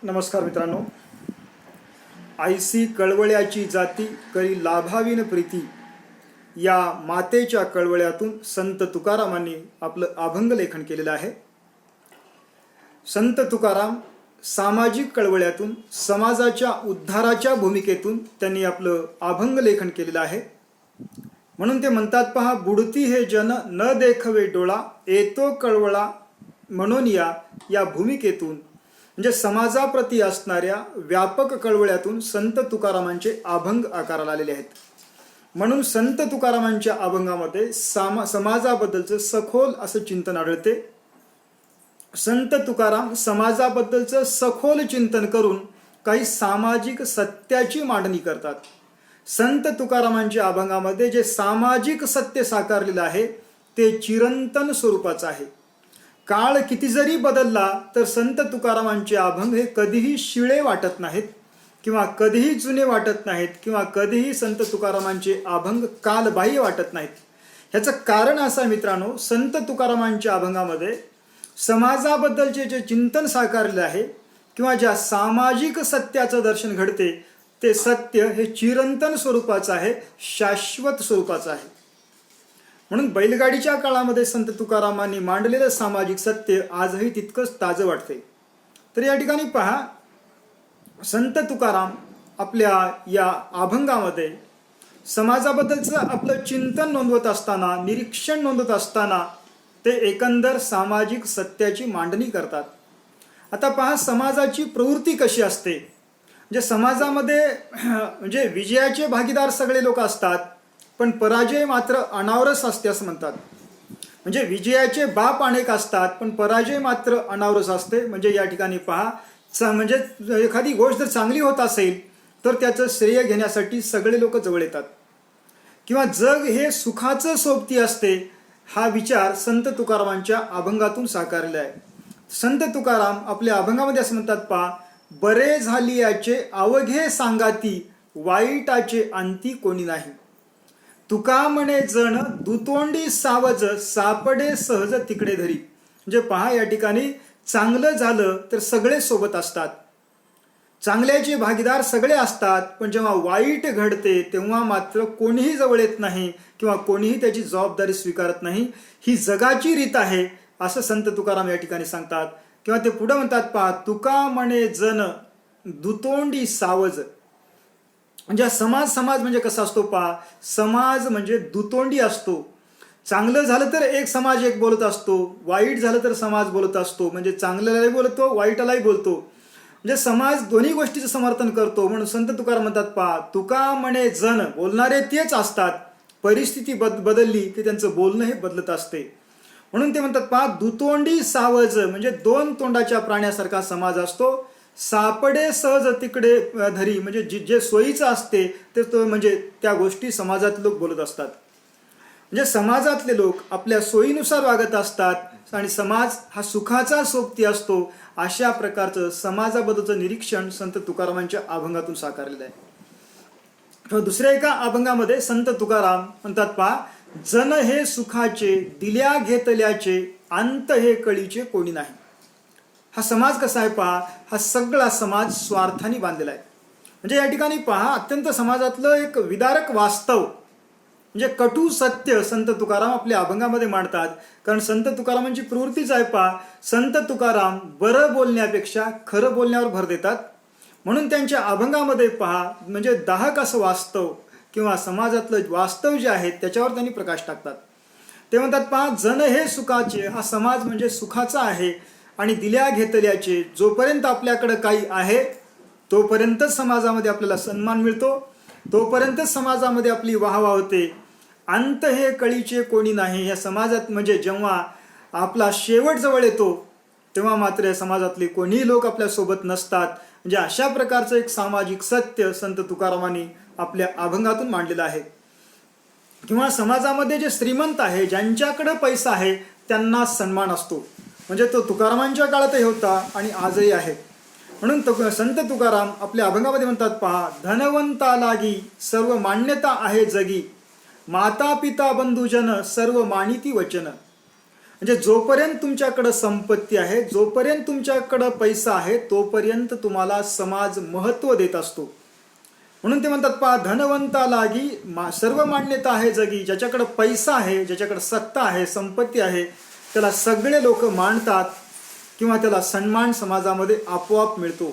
नमस्कार मित्रांनो. आईसी कळवळ्याची जाती करी लाभावीन प्रीती या मातेच्या कळवळ्यातून संत तुकारामांनी आपलं अभंग लेखन केलेलं आहे. संत तुकाराम सामाजिक कळवळ्यातून समाजाच्या उद्धाराच्या भूमिकेतून त्यांनी आपलं अभंग लेखन केलेलं आहे. म्हणून ते म्हणतात, पहा बुडती हे जन न देखवे डोळा, येतो कळवळा म्हणून या भूमिकेतून म्हणजे समाजाप्रती असणाऱ्या व्यापक कळवळ्यातून संत तुकारामांचे अभंग आकाराला आलेले आहेत. म्हणून संत तुकारामांच्या अभंगामध्ये समाजाबद्दलचं सखोल असं चिंतन आढळते. संत तुकाराम समाजाबद्दलचं सखोल चिंतन करून काही सामाजिक सत्याची मांडणी करतात. संत तुकारामांच्या अभंगामध्ये जे सामाजिक सत्य साकारलेलं आहे ते चिरंतन स्वरूपाचं आहे. काळ किती जरी बदलला तर संत तुकारामांचे अभंग हे कधीही शिळे वाटत नाहीत किंवा कधीही जुने वाटत नाहीत किंवा कधीही संत तुकारामांचे अभंग कालबाह्य वाटत नाहीत. ह्याचं कारण असं मित्रांनो, संत तुकारामांच्या अभंगामध्ये समाजाबद्दलचे जे चिंतन साकारलेलं आहे किंवा ज्या सामाजिक सत्याचं दर्शन घडते ते सत्य हे चिरंतन स्वरूपाचं आहे, शाश्वत स्वरूपाचं आहे. म्हणून बैलगाडीच्या काळामध्ये संत तुकारामांनी मांडलेलं सामाजिक सत्य आजही तितकंच ताजं वाटते. तर या ठिकाणी पहा, संत तुकाराम आपल्या या अभंगामध्ये समाजाबद्दलचं आपलं चिंतन नोंदवत असताना, निरीक्षण नोंदवत असताना ते एकंदर सामाजिक सत्याची मांडणी करतात. आता पहा, समाजाची प्रवृत्ती कशी असते. म्हणजे समाजामध्ये म्हणजे विजयाचे भागीदार सगळे लोक असतात, पण पराजय मात्र अनावरस असते असं म्हणतात. म्हणजे विजयाचे बाप अनेक असतात पण पराजय मात्र अनावरस असते. म्हणजे या ठिकाणी पहा, म्हणजे एखादी गोष्ट जर चांगली होत असेल तर त्याचं श्रेय घेण्यासाठी सगळे लोक जवळ येतात किंवा जग हे सुखाचं सोबती असते, हा विचार संत तुकारामांच्या अभंगातून साकारलेला आहे. संत तुकाराम आपल्या अभंगामध्ये असं म्हणतात, पहा बरे झाली याचे अवघे सांगाती, वाईटाचे अंती कोणी नाही. तुका म्हणे जण दुतोंडी सावज, सापडे सहज तिकडे धरी. म्हणजे पहा, या ठिकाणी चांगलं झालं तर सगळे सोबत असतात, चांगल्याचे भागीदार सगळे असतात, पण जेव्हा वाईट घडते तेव्हा मात्र कोणीही जवळ येत नाही किंवा कोणीही त्याची जबाबदारी स्वीकारत नाही. ही जगाची रीत आहे असं संत तुकाराम या ठिकाणी सांगतात. किंवा ते पुढे म्हणतात, पहा तुका म्हणे जण दुतोंडी सावज. म्हणजे समाज म्हणजे कसा असतो पहा, समाज म्हणजे दुतोंडी असतो. चांगलं झालं तर एक समाज एक बोलत असतो, वाईट झालं तर समाज बोलत असतो. म्हणजे चांगल्यालाही बोलतो, वाईटालाही बोलतो. म्हणजे समाज दोन्ही गोष्टीचं समर्थन करतो. म्हणून संत तुकाराम म्हणतात, पहा तुका म्हणे जण, बोलणारे तेच असतात, परिस्थिती बदलली की त्यांचं बोलणं हे बदलत असते. म्हणून ते म्हणतात, पहा दुतोंडी सावज म्हणजे दोन तोंडाच्या प्राण्यासारखा समाज असतो. सापडे सहज तिकडे धरी म्हणजे जे सोयीचं असते ते म्हणजे त्या गोष्टी समाजातले लोक बोलत असतात. म्हणजे समाजातले लोक आपल्या सोयीनुसार वागत असतात आणि समाज हा सुखाचा सोबती असतो. अशा प्रकारचं समाजाबद्दलचं निरीक्षण संत तुकारामांच्या अभंगातून साकारलेलं आहे. दुसऱ्या एका अभंगामध्ये संत तुकाराम म्हणतात, पहा जन हे सुखाचे, दिल्या घेतल्याचे, अंत हे कळीचे कोणी नाही. हा समाज कसा आहे पहा, हा सगळा समाज स्वार्थाने बांधलेला आहे. म्हणजे या ठिकाणी पहा, अत्यंत समाजातलं एक विदारक वास्तव म्हणजे कटू सत्य संत तुकाराम आपल्या अभंगामध्ये मांडतात. कारण संत तुकारामांची प्रवृत्तीच आहे पहा, संत तुकाराम बरं बोलण्यापेक्षा खरं बोलण्यावर भर देतात. म्हणून त्यांच्या अभंगामध्ये पहा म्हणजे दाहक असं वास्तव किंवा समाजातलं वास्तव जे आहे त्याच्यावर त्यांनी प्रकाश टाकतात. ते म्हणतात, पहा जन हे सुखाचे, हा समाज म्हणजे सुखाचा आहे आणि दिल्या घेतल्याचे, जोपर्यंत आपल्याकडं काही आहे तोपर्यंतच समाजामध्ये आपल्याला सन्मान मिळतो, तोपर्यंतच समाजामध्ये आपली वाहवा होते. अंत हे कळीचे कोणी नाही. या समाजात म्हणजे जेव्हा आपला शेवट जवळ येतो तेव्हा मात्र या समाजातले कोणीही लोक आपल्यासोबत नसतात. म्हणजे अशा प्रकारचं एक सामाजिक सत्य संत तुकारामांनी आपल्या अभंगातून मांडलेलं आहे. किंवा समाजामध्ये जे श्रीमंत आहे, ज्यांच्याकडे पैसा आहे त्यांना सन्मान असतो. म्हणजे तो तुकारामांच्या काळातही होता आणि आजही आहे. म्हणून संत तुकाराम आपल्या अभंगामध्ये म्हणतात, पहा धनवंता लागी सर्व मान्यता आहे जगी, माता पिता बंधुजन सर्व मानिती वचन. म्हणजे जोपर्यंत तुमच्याकडे संपत्ती आहे, जोपर्यंत तुमच्याकडे पैसा आहे, तोपर्यंत तुम्हाला समाज महत्त्व देत असतो. म्हणून ते म्हणतात पहा, धनवंता लागी सर्व मान्यता आहे जगी. ज्याच्याकडे पैसा आहे, ज्याच्याकडे सत्ता आहे, संपत्ती आहे, त्याला सगळे लोक मानतात किंवा त्याला सन्मान समाजामध्ये आपोआप मिळतो.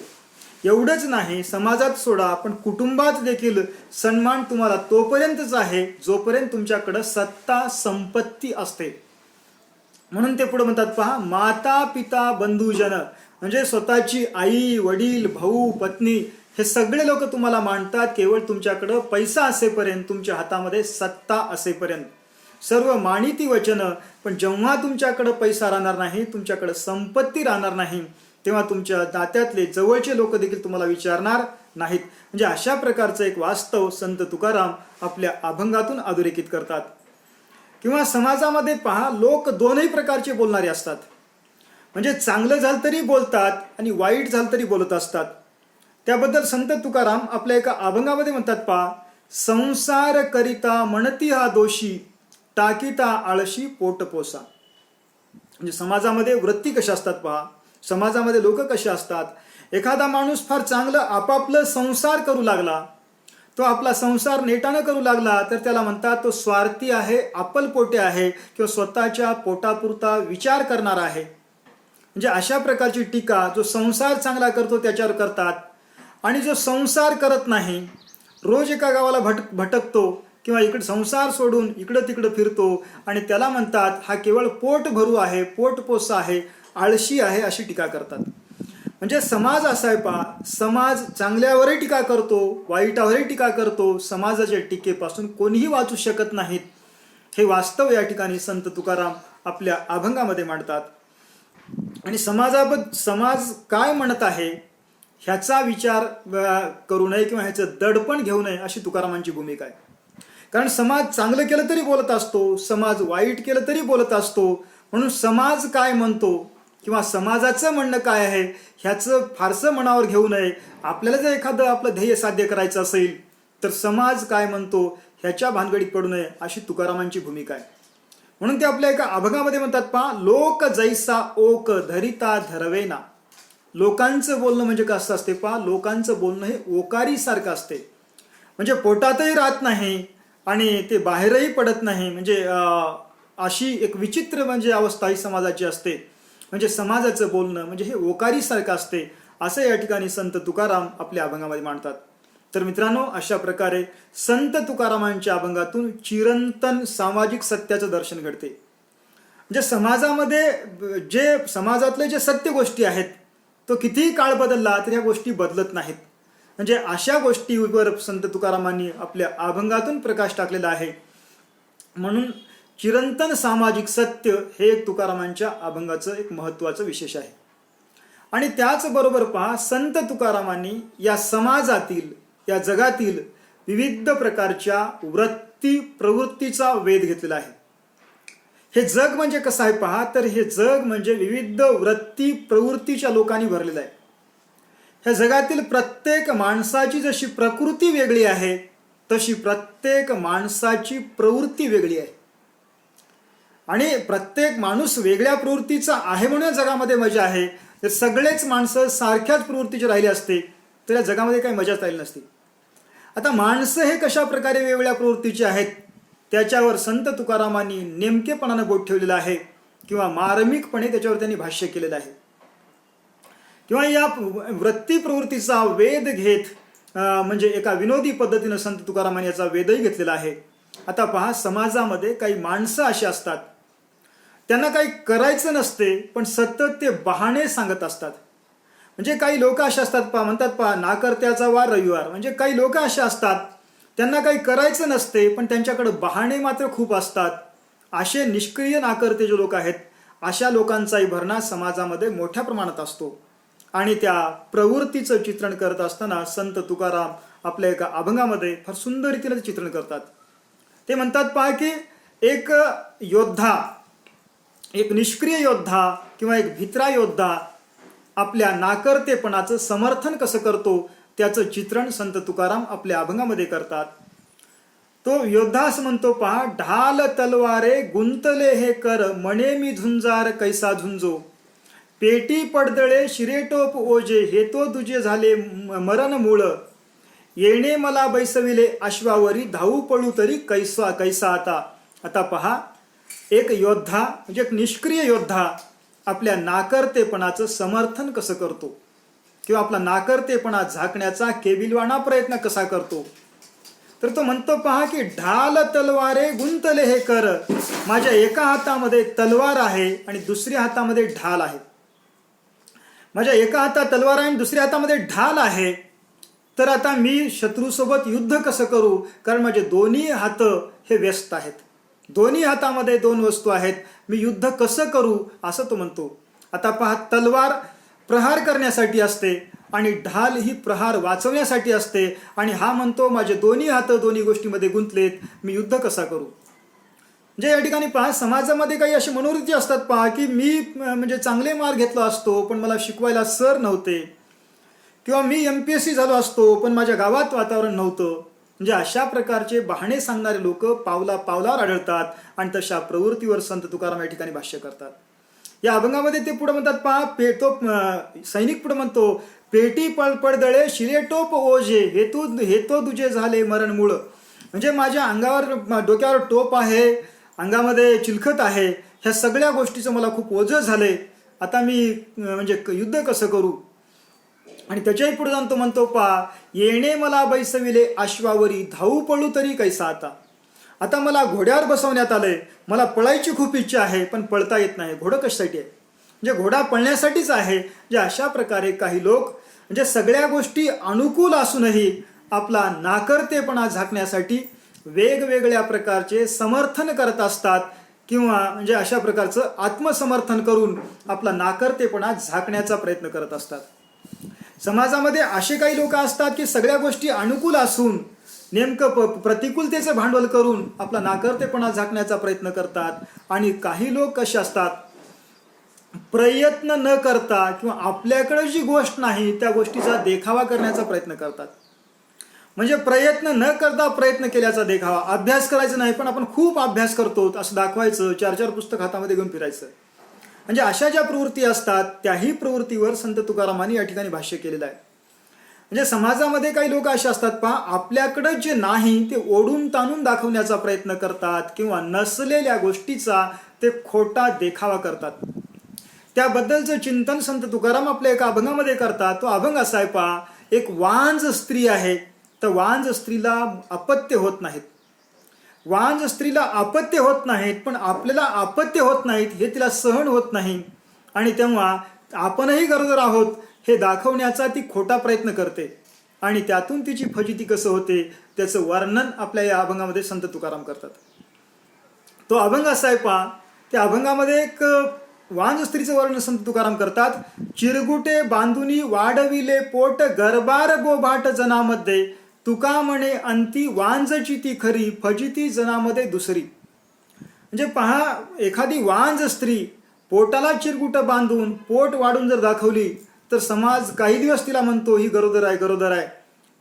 एवढंच नाही, समाजात सोडा, पण कुटुंबात देखील सन्मान तुम्हाला तोपर्यंतच आहे जोपर्यंत तुमच्याकडे सत्ता संपत्ती असते. म्हणून ते पुढे म्हणतात पहा, माता पिता बंधुजन, म्हणजे स्वतःची आई वडील भाऊ पत्नी हे सगळे लोक तुम्हाला मानतात केवळ तुमच्याकडं पैसा असेपर्यंत, तुमच्या हातामध्ये सत्ता असेपर्यंत. सर्व मानिती वचन, पण जेव्हा तुमच्याकडं पैसा राहणार नाही, तुमच्याकडं संपत्ती राहणार नाही, तेव्हा तुमच्या नात्यातले जवळचे लोक देखील तुम्हाला विचारणार नाहीत. म्हणजे अशा प्रकारचं एक वास्तव संत तुकाराम आपल्या अभंगातून अधोरेखित करतात. किंवा समाजामध्ये पहा, लोक दोनही प्रकारचे बोलणारे असतात. म्हणजे चांगलं झालं तरी बोलतात आणि वाईट झालं तरी बोलत असतात. त्याबद्दल संत तुकाराम आपल्या एका अभंगामध्ये म्हणतात पहा, संसार करिता म्हणती हा दोषी, टाकीता आळशी पोट पोसा. म्हणजे समाजामध्ये वृत्ती कशा असतात पहा, समाजामध्ये लोक कसे असतात. एखादा माणूस फार चांगलं आपापलं संसार करू लागला, तो आपला संसार नेटानं करू लागला, तर त्याला म्हणतात तो स्वार्थी आहे, आपलपोटे आहे किंवा स्वतःच्या पोटापुरता विचार करणार आहे. म्हणजे अशा प्रकारची टीका जो संसार चांगला करतो त्याच्यावर करतात. आणि जो संसार करत नाही, रोज एका गावाला भटकतो किंवा इकडे संसार सोडून इकडं तिकडं फिरतो आणि त्याला म्हणतात हा केवळ पोट भरू आहे, पोटपोसा आहे, आळशी आहे, अशी टीका करतात. म्हणजे समाज असा आहे पहा, समाज चांगल्यावरही टीका करतो, वाईटावरही टीका करतो. समाजाच्या टीकेपासून कोणीही वाचू शकत नाहीत. हे वास्तव या ठिकाणी संत तुकाराम आपल्या अभंगामध्ये मांडतात. आणि समाज काय म्हणत आहे ह्याचा विचार करू नये किंवा ह्याचं दडपण घेऊ नये, अशी तुकारामांची भूमिका आहे. कारण समाज चांगलं केलं तरी बोलत असतो, समाज वाईट केलं तरी बोलत असतो. म्हणून समाज काय म्हणतो किंवा समाजाचं म्हणणं काय आहे ह्याचं फारसं मनावर घेऊ नये. आपल्याला जर एखादं आपलं ध्येय साध्य करायचं असेल तर समाज काय म्हणतो ह्याच्या भानगडीत पडू नये, अशी तुकारामांची भूमिका आहे. म्हणून ते आपल्या एका अभंगामध्ये म्हणतात पहा, लोक जैसा ओक धरिता धरवेना. लोकांचं बोलणं म्हणजे कसं असते पहा, लोकांचं बोलणं हे ओकारीसारखं असते. म्हणजे पोटातही राहत नाही आणि ते बाहेरही पडत नाही. म्हणजे अशी एक विचित्र म्हणजे अवस्था ही समाजाची असते. म्हणजे समाजाचं बोलणं म्हणजे हे ओकारीसारखं असते, असं या ठिकाणी संत तुकाराम आपल्या अभंगामध्ये मांडतात. तर मित्रांनो, अशा प्रकारे संत तुकारामांच्या अभंगातून चिरंतन सामाजिक सत्याचं दर्शन घडते. म्हणजे समाजातले जे सत्य गोष्टी आहेत, तो कितीही काळ बदलला तर ह्या गोष्टी बदलत नाहीत. म्हणजे अशा गोष्टीवर संत तुकारामांनी आपल्या अभंगातून प्रकाश टाकलेला आहे. म्हणून चिरंतन सामाजिक सत्य हे एक तुकारामांच्या अभंगाचं एक महत्त्वाचं विशेष आहे. आणि त्याचबरोबर पहा, संत तुकारामांनी या समाजातील, या जगातील विविध प्रकारच्या वृत्ती प्रवृत्तीचा वेध घेतलेला आहे. हे जग म्हणजे कसं आहे पहा, तर हे जग म्हणजे विविध वृत्ती प्रवृत्तीच्या लोकांनी भरलेलं आहे. ह्या जगातील प्रत्येक माणसाची जशी प्रकृती वेगळी आहे, तशी प्रत्येक माणसाची प्रवृत्ती वेगळी आहे. आणि प्रत्येक माणूस वेगळ्या प्रवृत्तीचा आहे म्हणून जगामध्ये मजा आहे. जर सगळेच माणसं सारख्याच प्रवृत्तीचे राहिले असते तर या जगामध्ये काही मजाच राहिली नसती. आता माणसं हे कशा प्रकारे वेगवेगळ्या प्रवृत्तीचे आहेत त्याच्यावर संत तुकारामांनी नेमकेपणानं बोट ठेवलेलं आहे किंवा मार्मिकपणे त्याच्यावर त्यांनी भाष्य केलेलं आहे. किंवा या वृत्ती प्रवृत्तीचा वेध घेत म्हणजे एका विनोदी पद्धतीनं संत तुकारामांनी याचा वेधही घेतलेला आहे. आता पहा, समाजामध्ये काही माणसं अशी असतात, त्यांना काही करायचं नसते पण सतत ते बहाणे सांगत असतात. म्हणजे काही लोक असे असतात पहा, म्हणतात पहा, नाकर्त्याचा वार रविवार. म्हणजे काही लोक असे असतात, त्यांना काही करायचं नसते पण त्यांच्याकडे बहाणे मात्र खूप असतात. असे निष्क्रिय नाकर्ते जे लोक आहेत, अशा लोकांचाही भरणा समाजामध्ये मोठ्या प्रमाणात असतो. आणि त्या प्रवृत्तीचं चित्रण करत असताना संत तुकाराम आपल्या एका अभंगामध्ये फार सुंदर रीतीने चित्रण करतात. ते म्हणतात पहा की एक योद्धा, एक निष्क्रिय योद्धा किंवा एक भित्रा योद्धा आपल्या नाकर्तेपणाचं समर्थन कसं करतो त्याचं चित्रण संत तुकाराम आपल्या अभंगामध्ये करतात. तो योद्धा असं म्हणतो पहा, ढाल तलवारे गुंतले हे कर, म्हणे मी झुंजार कैसा झुंजो, पेटी पडदळे शिरेटोप ओझे, हे तो तुझे झाले मरण मूळ, येणे मला बैसविले अश्वावरी, धावू पळू तरी कैसा कैसा आता. आता पहा, एक योद्धा म्हणजे एक निष्क्रिय योद्धा आपल्या नाकर्तेपणाचं समर्थन कसं करतो किंवा आपला नाकर्तेपणा झाकण्याचा केविलवाणा प्रयत्न कसा करतो. तर तो म्हणतो पहा की ढाल तलवारे गुंतले हे कर, माझ्या एका हातामध्ये तलवार आहे आणि दुसऱ्या हातामध्ये ढाल आहे. माझ्या एका हातात तलवार आहे आणि दुसऱ्या हातामध्ये ढाल आहे. तर आता मी शत्रूसोबत युद्ध कसं करू, कारण माझे दोन्ही हात हे व्यस्त आहेत, दोन्ही हातामध्ये दोन वस्तू आहेत, मी युद्ध कसं करू असं तो म्हणतो. आता पहा, तलवार प्रहार करण्यासाठी असते आणि ढाल ही प्रहार वाचवण्यासाठी असते, आणि हा म्हणतो माझे दोन्ही हात दोन्ही गोष्टीमध्ये गुंतलेत, मी युद्ध कसा करू. म्हणजे या ठिकाणी पहा, समाजामध्ये काही अशी मनोवृत्ती असतात पहा की मी म्हणजे चांगले मार्क घेतला असतो पण मला शिकवायला सर नव्हते, किंवा मी MPSC झालो असतो पण माझ्या गावात वातावरण नव्हतं. म्हणजे अशा प्रकारचे बहाणे सांगणारे लोक पावलावर आढळतात आणि तशा प्रवृत्तीवर संत तुकाराम या ठिकाणी भाष्य करतात. या अभंगामध्ये ते पुढे म्हणतात पहा, सैनिक पुढे म्हणतो, पेटी पडदळे शिरेटोप ओझे, हे तो तुझे झाले मरण मूळ. म्हणजे माझ्या अंगावर डोक्यावर टोप आहे, अंगामध्ये चिलखत आहे, ह्या सगळ्या गोष्टीचं मला खूप ओझं झाले, आता मी म्हणजे युद्ध कसं करू. आणि त्याच्याही पुढे जाऊन तो म्हणतो पहा, येणे मला बैसविले अश्वावरी, धावू पळू तरी कैसा आता. आता मला घोड्यावर बसवण्यात आलंय, मला पळायची खूप इच्छा आहे पण पळता येत नाही. घोडं कशासाठी आहे, म्हणजे घोडा पळण्यासाठीच आहे. म्हणजे अशा प्रकारे काही लोक म्हणजे सगळ्या गोष्टी अनुकूल असूनही आपला नाकर्तेपणा झाकण्यासाठी वेगवेगळ्या प्रकारचे समर्थन करत असतात, किंवा म्हणजे अशा प्रकारचं आत्मसमर्थन करून आपला नाकर्तेपणा झाकण्याचा प्रयत्न करत असतात. समाजामध्ये असे काही लोक असतात की सगळ्या गोष्टी अनुकूल असून नेमकं प्रतिकूलतेचं भांडवल करून आपला नाकर्तेपणा झाकण्याचा प्रयत्न करतात. आणि काही लोक कसे असतात, प्रयत्न न करता किंवा आपल्याकडे जी गोष्ट नाही त्या गोष्टीचा देखावा करण्याचा प्रयत्न करतात. म्हणजे प्रयत्न न करता प्रयत्न केल्याचा देखावा, अभ्यास करायचा नाही पण आपण खूप अभ्यास करतो असं दाखवायचं, 4-4 पुस्तक हातामध्ये घेऊन फिरायचं. म्हणजे अशा ज्या प्रवृत्ती असतात त्याही प्रवृत्तीवर संत तुकारामांनी या ठिकाणी भाष्य केलेलं आहे. म्हणजे समाजामध्ये काही लोक असे असतात पहा, आपल्याकडं जे नाही ते ओढून ताणून दाखवण्याचा प्रयत्न करतात, किंवा नसलेल्या गोष्टीचा ते खोटा देखावा करतात. त्याबद्दलचं चिंतन संत तुकाराम आपल्या एका अभंगामध्ये करतात. तो अभंग असा आहे पहा, एक वांज स्त्री आहे, तर वांज स्त्रीला अपत्य होत नाहीत. वांज स्त्रीला अपत्य होत नाहीत, पण आपल्याला अपत्य होत नाहीत हे तिला सहन होत नाही, आणि तेव्हा आपणही गरोदर आहोत हे दाखवण्याचा ती खोटा प्रयत्न करते, आणि त्यातून तिची फजिती कसं होते त्याचं वर्णन आपल्या या अभंगामध्ये संत तुकाराम करतात. तो अभंग असा आहे पहा, त्या अभंगामध्ये एक वांज स्त्रीचं वर्णन संत तुकाराम करतात. चिरगुटे बांधुनी वाढविले पोट, गरबार बोभाट जनामध्ये, तुका म्हणे अंती वांजची ती खरी, फजिती जनामध्ये दुसरी. म्हणजे पहा, एखादी वांज स्त्री पोटाला चिरगुट बांधून पोट वाढून जर दाखवली तर समाज काही दिवस तिला म्हणतो ही गरोदर आहे गरोदर आहे,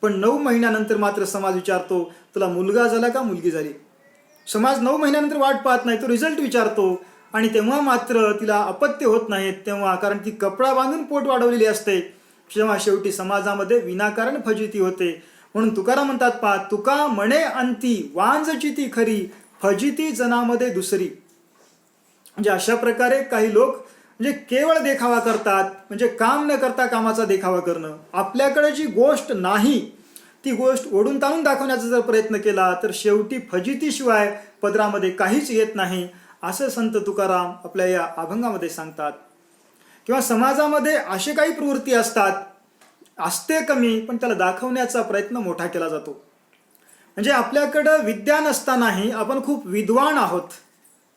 पण 9 महिन्यानंतर मात्र समाज विचारतो तुला मुलगा झाला का मुलगी झाली. समाज 9 महिन्यानंतर वाट पाहत नाही, तो रिझल्ट विचारतो, आणि तेव्हा मात्र तिला अपत्य होत नाहीत. तेव्हा कारण ती कपडा बांधून पोट वाढवलेली असते, तेव्हा शेवटी समाजामध्ये विनाकारण फजिती होते. म्हणून तुकाराम म्हणतात पहा, तुका म्हणे अंती वांजची ती खरी, फजिती जनामध्ये दुसरी. म्हणजे अशा प्रकारे काही लोक म्हणजे केवळ देखावा करतात, म्हणजे काम न करता कामाचा देखावा करणं. आपल्याकडे जी गोष्ट नाही ती गोष्ट ओढून ताणून दाखवण्याचा जर प्रयत्न केला तर शेवटी फजितीशिवाय पदरामध्ये काहीच येत नाही, असं संत तुकाराम आपल्या या अभंगामध्ये सांगतात. किंवा समाजामध्ये असे काही प्रवृत्ती असते कमी, पण त्याला दाखवण्याचा प्रयत्न मोठा केला जातो. म्हणजे आपल्याकडं विद्या नसतानाही आपण खूप विद्वान आहोत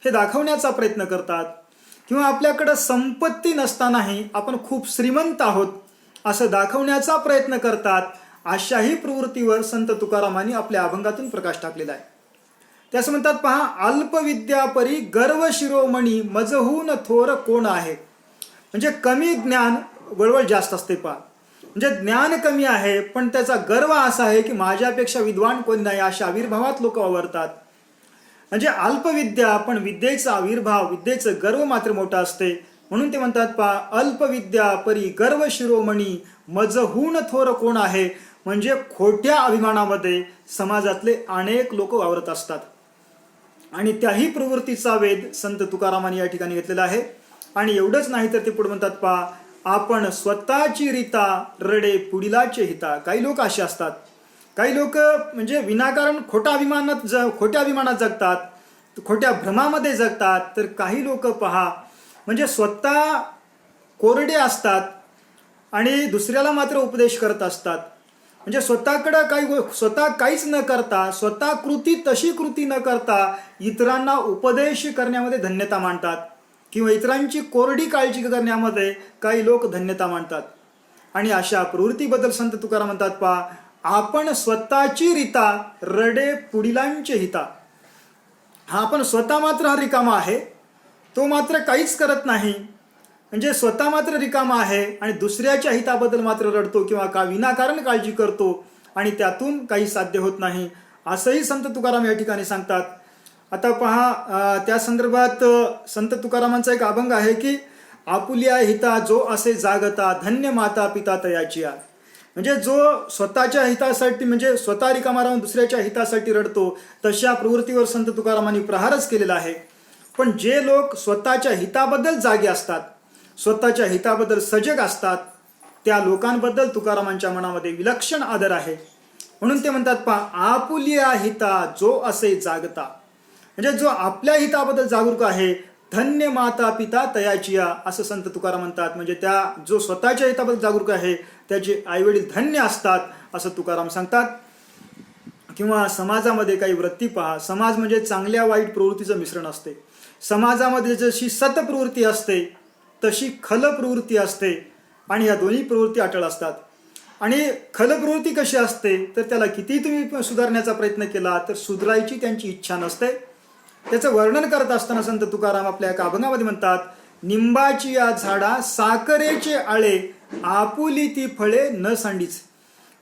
हे दाखवण्याचा प्रयत्न करतात, किंवा आपल्याकडं संपत्ती नसतानाही आपण खूप श्रीमंत आहोत असं दाखवण्याचा प्रयत्न करतात. अशाही प्रवृत्तीवर संत तुकारामांनी आपल्या अभंगातून प्रकाश टाकलेला आहे. त्यास म्हणतात पहा, अल्पविद्या परी गर्व शिरोमणी, मजहून थोर कोण आहे. म्हणजे कमी ज्ञान वळवळ जास्त असते पहा. म्हणजे ज्ञान कमी आहे पण त्याचा गर्व असा आहे की माझ्यापेक्षा विद्वान कोणी नाही, अशा आविर्भावात लोक वावरतात. म्हणजे अल्पविद्या पण विद्येचा आविर्भाव, विद्येचं गर्व मात्र मोठा असते. म्हणून ते म्हणतात पहा, अल्पविद्या परी गर्व शिरोमणी, मजहून थोर कोण आहे. म्हणजे खोट्या अभिमानामध्ये समाजातले अनेक लोक वावरत असतात आणि त्याही प्रवृत्तीचा वेध संत तुकारामांनी या ठिकाणी घेतलेला आहे. आणि एवढंच नाही तर ते पुढे म्हणतात पहा, आपण स्वतःची रीता रडे पुढीलाचे हिता. काही लोक असे असतात, काही लोक म्हणजे विनाकारण खोट्या अभिमानात जगतात, खोट्या भ्रमामध्ये जगतात. तर काही लोक पहा म्हणजे स्वतः कोरडे असतात आणि दुसऱ्याला मात्र उपदेश करत असतात. म्हणजे स्वतः काहीच न करता, स्वतः तशी कृती न करता इतरांना उपदेश करण्यामध्ये धन्यता मानतात किंवा इतरांची कोरडी काळजी करण्यामध्ये काही लोक धन्यता मानतात. आणि अशा प्रवृत्तीबद्दल संत तुकाराम म्हणतात पहा, आपण स्वतःची रीता रडे पुढीलांचे हिता. हा आपण स्वतः मात्र हा रिकामा आहे, तो मात्र काहीच करत नाही. म्हणजे स्वतः मात्र रिकामा आहे आणि दुसऱ्याच्या हिताबद्दल मात्र रडतो किंवा विनाकारण काळजी करतो आणि त्यातून काही साध्य होत नाही, असंही संत तुकाराम या ठिकाणी सांगतात. आता पहा, त्या संदर्भात संत तुकारामांचा एक अभंग आहे की, आपुल्या हिता जो असे जागता, धन्य माता पिता तयाचिया. म्हणजे जो स्वतःच्या हितासाठी म्हणजे स्वतः रिकामा राहून दुसऱ्याच्या हितासाठी रडतो, तशा प्रवृत्तीवर संत तुकारामांनी प्रहारच केलेला आहे. पण जे लोक स्वतःच्या हिताबद्दल जागे असतात, स्वतःच्या हिताबद्दल सजग असतात, त्या लोकांबद्दल तुकारामांच्या मनामध्ये विलक्षण आदर आहे. म्हणून ते म्हणतात पहा, आपुल्या हिता जो असे जागता. म्हणजे जो आपल्या हिताबद्दल जागरूक आहे, धन्य माता पिता तयाचिया, असं संत तुकाराम म्हणतात. म्हणजे जो स्वतःच्या हिताबद्दल जागरूक आहे त्याचे आईवडील धन्य असतात, असं तुकाराम सांगतात. किंवा समाजामध्ये काही वृत्ती पहा, समाज म्हणजे चांगल्या वाईट प्रवृत्तीचं मिश्रण असते. समाजामध्ये जशी सतप्रवृत्ती असते तशी खल प्रवृत्ती असते आणि या दोन्ही प्रवृत्ती अटळ असतात. आणि खल प्रवृत्ती कशी असते तर त्याला किती तुम्ही सुधारण्याचा प्रयत्न केला तर सुधारायची त्यांची इच्छा नसते. त्याचं वर्णन करत असताना संत तुकाराम आपल्या एका अभंगामध्ये म्हणतात, निंबाची या झाडा साखरेचे आळे, आपुली ती फळे न सांडीच.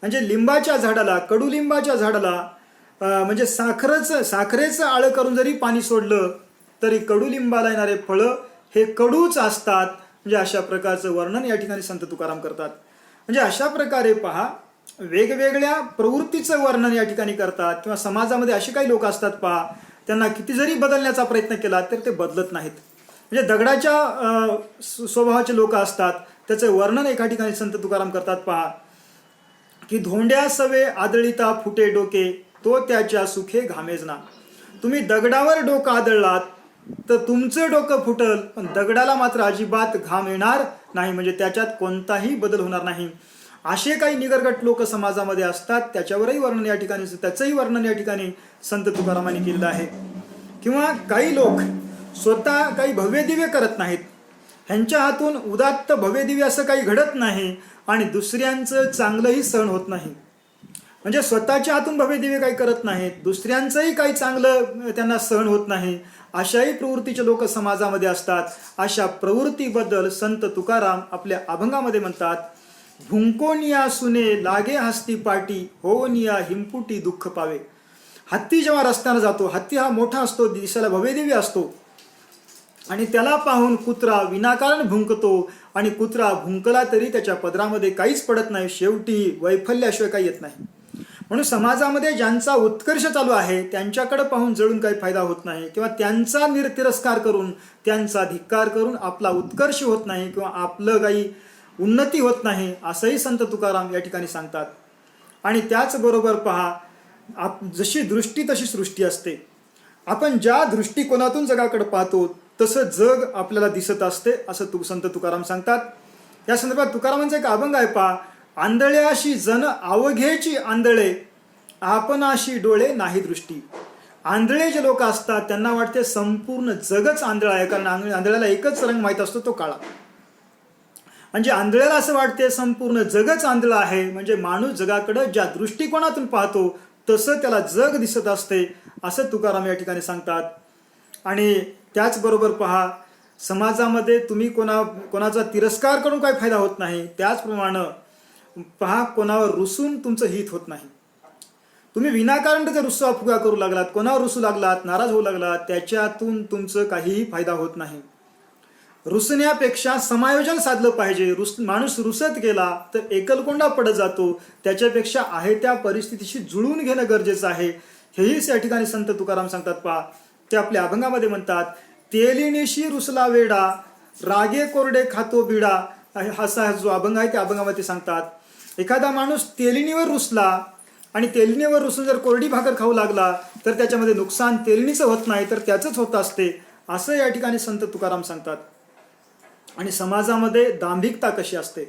म्हणजे लिंबाच्या झाडाला, कडुलिंबाच्या झाडाला म्हणजे साखरेचं आळं करून जरी पाणी सोडलं तरी कडुलिंबाला येणारे फळं हे कडूच असतात. म्हणजे अशा प्रकारचं वर्णन या ठिकाणी संत तुकाराम करतात. म्हणजे अशा प्रकारे पहा, वेगवेगळ्या प्रवृत्तीचं वर्णन या ठिकाणी करतात. किंवा समाजामध्ये असे काही लोक असतात पहा, त्यांना किती जरी बदलण्याचा प्रयत्न केला तर ते बदलत नाहीत. म्हणजे दगडाच्या स्वभावाचे लोक असतात, त्याचं वर्णन एका ठिकाणी संत तुकाराम करतात पहा, की धोंड्या सवे आदळीता फुटे डोके, तो त्याच्या सुखे घामेजना. तुम्ही दगडावर डोकं आदळलात तर तुमचं डोकं फुटल, पण दगडाला मात्र अजिबात घाम येणार नाही. म्हणजे त्याच्यात कोणताही बदल होणार नाही. असे काही निगरगट लोक समाजामध्ये असतात, त्याचंही वर्णन या ठिकाणी संत तुकारामांनी केलेलं आहे. किंवा काही लोक स्वतः काही भव्यदिव्य करत नाहीत, ह्यांच्या हातून उदात्त भव्यदिव्य असं काही घडत नाही आणि दुसऱ्यांचं चांगलंही सहन होत नाही. म्हणजे स्वतःच्या हातून भव्यदिव्य काही करत नाहीत, दुसऱ्यांचंही काही चांगलं त्यांना सहन होत नाही, अशाही प्रवृत्तीचे लोक समाजामध्ये असतात. अशा प्रवृत्तीबद्दल संत तुकाराम आपल्या अभंगामध्ये म्हणतात, भुंकोनिया सुने लागे हस्ती पाटी, होनिया हिमपुटी दुःख पावे. हत्ती जेव्हा रस्त्यानं जातो, हत्ती हा मोठा असतो, दिसायला भव्यदिव्य असतो आणि त्याला पाहून कुत्रा विनाकारण भुंकतो आणि कुत्रा भुंकला तरी त्याच्या पदरामध्ये काहीच पडत नाही, शेवटी वैफल्याशिवाय काही येत नाही. म्हणून समाजामध्ये ज्यांचा उत्कर्ष चालू आहे त्यांच्याकडे पाहून जळून काही फायदा होत नाही किंवा त्यांचा तिरस्कार करून, त्यांचा धिक्कार करून आपला उत्कर्ष होत नाही किंवा आपलं काही उन्नती होत नाही, असंही संत तुकाराम या ठिकाणी सांगतात. आणि त्याचबरोबर पहा, जशी दृष्टी तशी सृष्टी असते. आपण ज्या दृष्टिकोनातून जगाकडे पाहतो तसं जग आपल्याला दिसत असते, असं संत तुकाराम सांगतात. या संदर्भात तुकारामांचा एक अभंग आहे पहा, आंधळ्याशी जन अवघेची आंधळे, आपणाशी डोळे नाही दृष्टी. आंधळे जे लोक असतात त्यांना वाटते संपूर्ण जगच आंधळ आहे, कारण आंधळ्याला एकच रंग माहीत असतो, तो काळा. म्हणजे आंधळ्याला असं वाटते संपूर्ण जगच आंधळ आहे. म्हणजे माणूस जगाकडे ज्या दृष्टिकोनातून पाहतो तसं त्याला जग दिसत असते, असं तुकाराम या ठिकाणी सांगतात. आणि त्याचबरोबर पहा, समाजामध्ये तुम्ही कोणाचा तिरस्कार करून काही फायदा होत नाही. त्याचप्रमाणे पहा, कोणावर रुसून तुमचं हित होत नाही. तुम्ही विनाकारण जर रुसवा फुगा करू लागलात, कोणावर रुसू लागलात, नाराज होऊ लागलात, त्याच्यातून तुमचं काहीही फायदा होत नाही. रुसण्यापेक्षा समायोजन साधलं पाहिजे. माणूस रुसत गेला तर एकलकोंडा पडत जातो. त्याच्यापेक्षा आहे त्या परिस्थितीशी जुळून घेणं गरजेचं आहे. हेही या ठिकाणी संत तुकाराम सांगतात. पहा, ते आपल्या अभंगामध्ये म्हणतात, तेलिनीशी रुसला वेडा, रागे कोरडे खातो बिडा. असा जो अभंग आहे त्या अभंगामध्ये सांगतात, एखादा माणूस तेलिनीवर रुसला आणि तेलिनीवर रुसून जर कोरडी भाकर खाऊ लागला तर त्याच्यामध्ये नुकसान तेलिनीचं होत नाही तर त्याचंच होत असते, असं या ठिकाणी संत तुकाराम सांगतात. आणि समाजामध्ये दांभिकता कशी असते,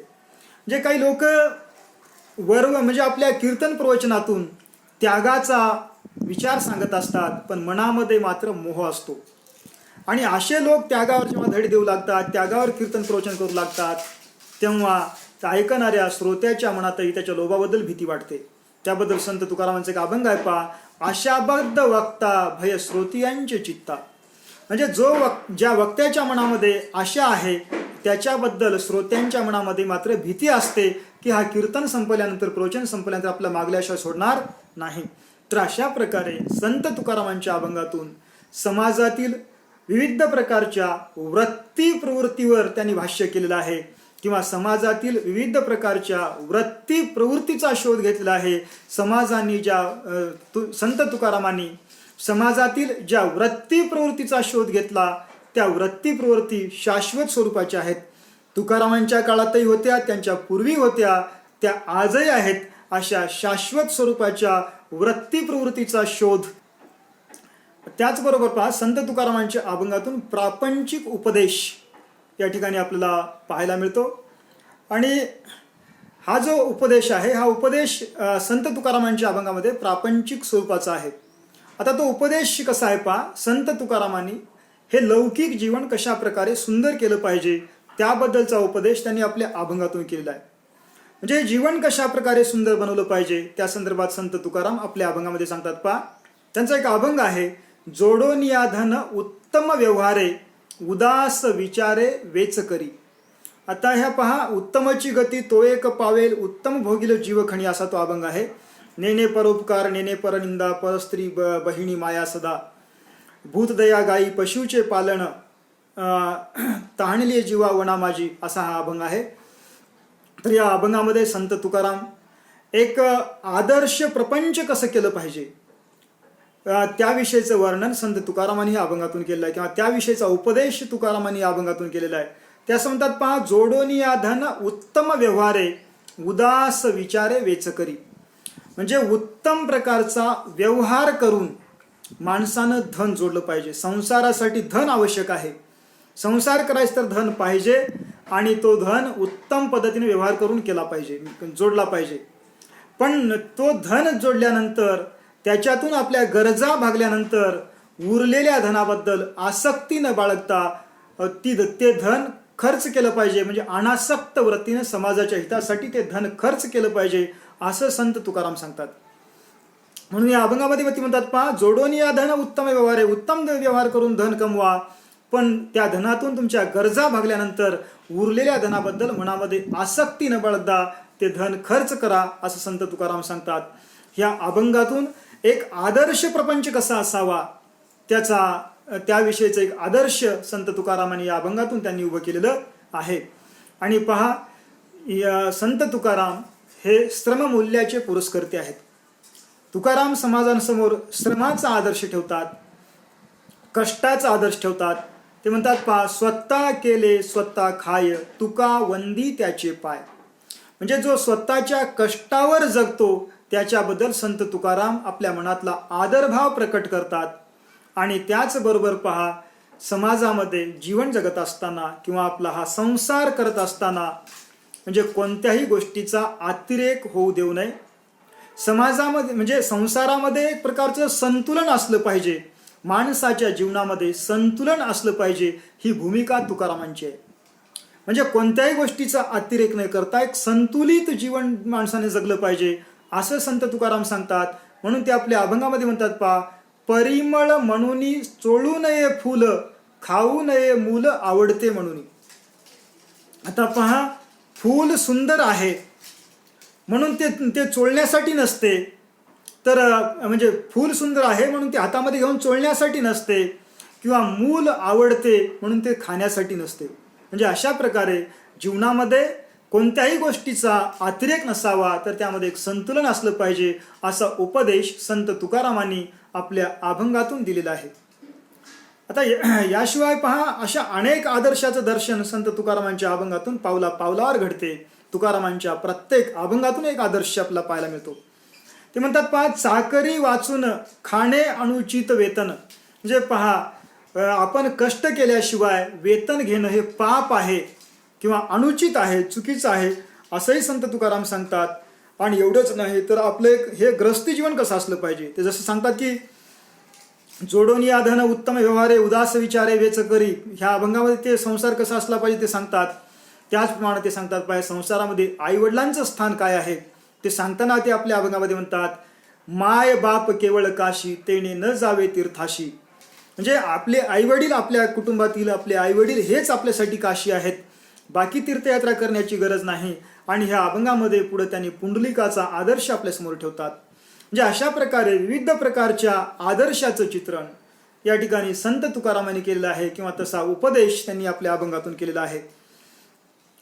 जे काही लोक म्हणजे आपल्या कीर्तन प्रवचनातून त्यागाचा विचार सांगत असतात, पण मनामध्ये मात्र मोह असतो. आणि असे लोक त्यागावर जेव्हा धडे देऊ लागतात, त्यागावर कीर्तन प्रवचन करू लागतात, तेव्हा त्या ऐकणाऱ्या श्रोत्याच्या मनातही त्याच्या लोभाबद्दल भीती वाटते. त्याबद्दल संत तुकारामांचे एक अभंग आहे. पहा, आशाबद्ध वक्ता भय श्रोतियांचे चित्ता. म्हणजे ज्या वक्त्याच्या मनामध्ये आशा आहे त्याच्याबद्दल श्रोत्यांच्या मनामध्ये मात्र भीती असते की हा कीर्तन संपल्यानंतर, प्रवचन संपल्यानंतर आपला मागल्या आशा सोडणार नाही. तर अशा प्रकारे संत तुकारामांच्या अभंगातून समाजातील विविध प्रकारच्या वृत्ती प्रवृत्तीवर त्यांनी भाष्य केलेलं आहे, किंवा समाजातील विविध प्रकारच्या वृत्ती प्रवृत्तीचा शोध घेतलेला आहे. संत तुकारामांनी समाजातील ज्या वृत्ती प्रवृत्तीचा शोध घेतला त्या वृत्ती प्रवृत्ती शाश्वत स्वरूपाच्या आहेत. तुकारामांच्या काळातही होत्या, त्यांच्या पूर्वी होत्या, त्या आजही आहेत. अशा शाश्वत स्वरूपाच्या वृत्ती प्रवृत्तीचा शोध. त्याचबरोबर पहा, संत तुकारामांच्या अभंगातून प्रापंचिक उपदेश या ठिकाणी आपल्याला पाहायला मिळतो. आणि हा जो उपदेश आहे, हा उपदेश संत तुकारामांच्या अभंगामध्ये प्रापंचिक स्वरूपाचा आहे. आता तो उपदेश कसा आहे पहा, संत तुकारामांनी हे लौकिक जीवन कशा प्रकारे सुंदर केलं पाहिजे त्याबद्दलचा उपदेश त्यांनी आपल्या अभंगातून केलेला आहे. म्हणजे जीवन कशा प्रकारे सुंदर बनवलं पाहिजे त्या संदर्भात संत तुकाराम आपल्या अभंगामध्ये सांगतात. पहा, त्यांचा एक अभंग आहे, जोडोनिया धन उत्तम व्यवहारे, उदास विचारे वेच करी. आता ह्या पहा, उत्तमची गती तो एक पावेल, उत्तम भोगिल जीवखणी, असा तो अभंग आहे. नेने परोपकार नेने परनिंदा, परस्त्री बहिणी माया सदा, भूतदया गाई पशुचे पालन, तहाणली जीवा वना माझी, असा हा अभंग आहे. तर या अभंगामध्ये संत तुकाराम एक आदर्श प्रपंच कसं केलं पाहिजे त्याविषयीचं वर्णन संत तुकारामांनी या अभंगातून केलेलं आहे, किंवा त्याविषयीचा उपदेश तुकारामांनी या अभंगातून केलेला आहे. त्या म्हणतात, पहा, जोडोनिया धन उत्तम व्यवहारे, उदास विचारे वेचकरी. म्हणजे उत्तम प्रकारचा व्यवहार करून माणसानं धन जोडलं पाहिजे. संसारासाठी धन आवश्यक आहे. संसार करायचं तर धन पाहिजे, आणि तो धन उत्तम पद्धतीने व्यवहार करून केला पाहिजे, जोडला पाहिजे. पण तो धन जोडल्यानंतर, त्याच्यातून आपल्या गरजा भागल्यानंतर उरलेल्या धनाबद्दल आसक्ती न बाळगता ते धन खर्च केलं पाहिजे. म्हणजे अनासक्त वृत्तीने समाजाच्या हितासाठी ते धन खर्च केलं पाहिजे, असं संत तुकाराम सांगतात. म्हणून या अभंगामध्ये ती म्हणतात, पहा, जोडोनी या धन उत्तम व्यवहार आहे, उत्तम व्यवहार करून धन कमवा, पण त्या धनातून तुमच्या गरजा भागल्यानंतर उरलेल्या धनाबद्दल मनामध्ये आसक्ती न बाळगता ते धन खर्च करा, असं संत तुकाराम सांगतात. ह्या अभंगातून एक आदर्श प्रपंच कसा असावा त्याविषयीचं एक आदर्श संत तुकारामांनी या अभंगातून त्यांनी उभं केलेलं आहे. आणि पहा, संत तुकाराम हे श्रममूल्याचे पुरस्कर्ते आहेत. तुकाराम समाजासमोर श्रमाचा आदर्श ठेवतात, कष्टाचा आदर्श ठेवतात. ते म्हणतात, पहा, स्वतः केले स्वतः खाय, तुका वंदी त्याचे पाय. म्हणजे जो स्वतःच्या कष्टावर जगतो त्याच्याबद्दल संत तुकाराम आपल्या मनातला आदरभाव प्रकट करतात. आणि त्याचबरोबर पहा, समाजामध्ये जीवन जगत असताना किंवा आपला हा संसार करत असताना म्हणजे कोणत्याही गोष्टीचा अतिरेक होऊ देऊ नये. समाजामध्ये म्हणजे संसारामध्ये एक प्रकारचं संतुलन असलं पाहिजे, माणसाच्या जीवनामध्ये संतुलन असलं पाहिजे, ही भूमिका तुकारामांची आहे. म्हणजे कोणत्याही गोष्टीचा अतिरेक न करता एक संतुलित जीवन माणसाने जगलं पाहिजे, असं संत तुकाराम सांगतात. म्हणून ते आपल्या अभंगामध्ये म्हणतात, पहा, परिमळ म्हणून चोळू नये फुल, खाऊ नये मूल आवडते म्हणून. आता पहा, फूल सुंदर आहे म्हणून ते ते चोळण्यासाठी नसते, तर म्हणजे फूल सुंदर आहे म्हणून ते हातामध्ये घेऊन चोळण्यासाठी नसते, किंवा मूल आवडते म्हणून ते खाण्यासाठी नसते. म्हणजे अशा प्रकारे जीवनामध्ये कोणत्याही गोष्टीचा अतिरेक नसावा, तर त्यामध्ये एक संतुलन असलं पाहिजे, असा उपदेश संत तुकारामांनी आपल्या अभंगातून दिलेला आहे. आता याशिवाय पहा, अशा अनेक आदर्शाचं दर्शन संत तुकारामांच्या अभंगातून पावला पावलावर घडते. तुकारामांच्या प्रत्येक अभंगातून एक आदर्श आपल्याला पाहायला मिळतो. ते म्हणतात पहा, चाकरी वाचून खाणे अनुचित वेतन. म्हणजे पहा, आपण कष्ट केल्याशिवाय वेतन घेणं हे पाप आहे किंवा अनुचित आहे, चुकीचं आहे, असंही संत तुकाराम सांगतात. आणि एवढंच नाही तर आपलं हे ग्रस्ती जीवन कसं असलं पाहिजे, ते जसं सांगतात की जोडोनी धन उत्तम व्यवहारे उदास विचारे वेच करी. ह्या अभंगामध्ये ते संसार कसा असला पाहिजे ते सांगतात. त्याचप्रमाणे ते सांगतात पाहिजे संसारामध्ये आईवडिलांचं स्थान काय आहे ते सांगताना ते आपल्या अभंगामध्ये म्हणतात, माय बाप केवळ काशी तेने न जावे तीर्थाशी. म्हणजे आपले आईवडील, आपल्या कुटुंबातील आपले आईवडील हेच आपल्यासाठी काशी आहेत, बाकी तीर्थयात्रा करण्याची गरज नाही. आणि ह्या अभंगामध्ये पुढे त्यांनी पुंडलिकाचा आदर्श आपल्यासमोर ठेवतात. म्हणजे अशा प्रकारे विविध प्रकारच्या आदर्शाचं चित्रण या ठिकाणी संत तुकारामांनी केलेलं आहे, किंवा तसा उपदेश त्यांनी आपल्या अभंगातून केलेला आहे.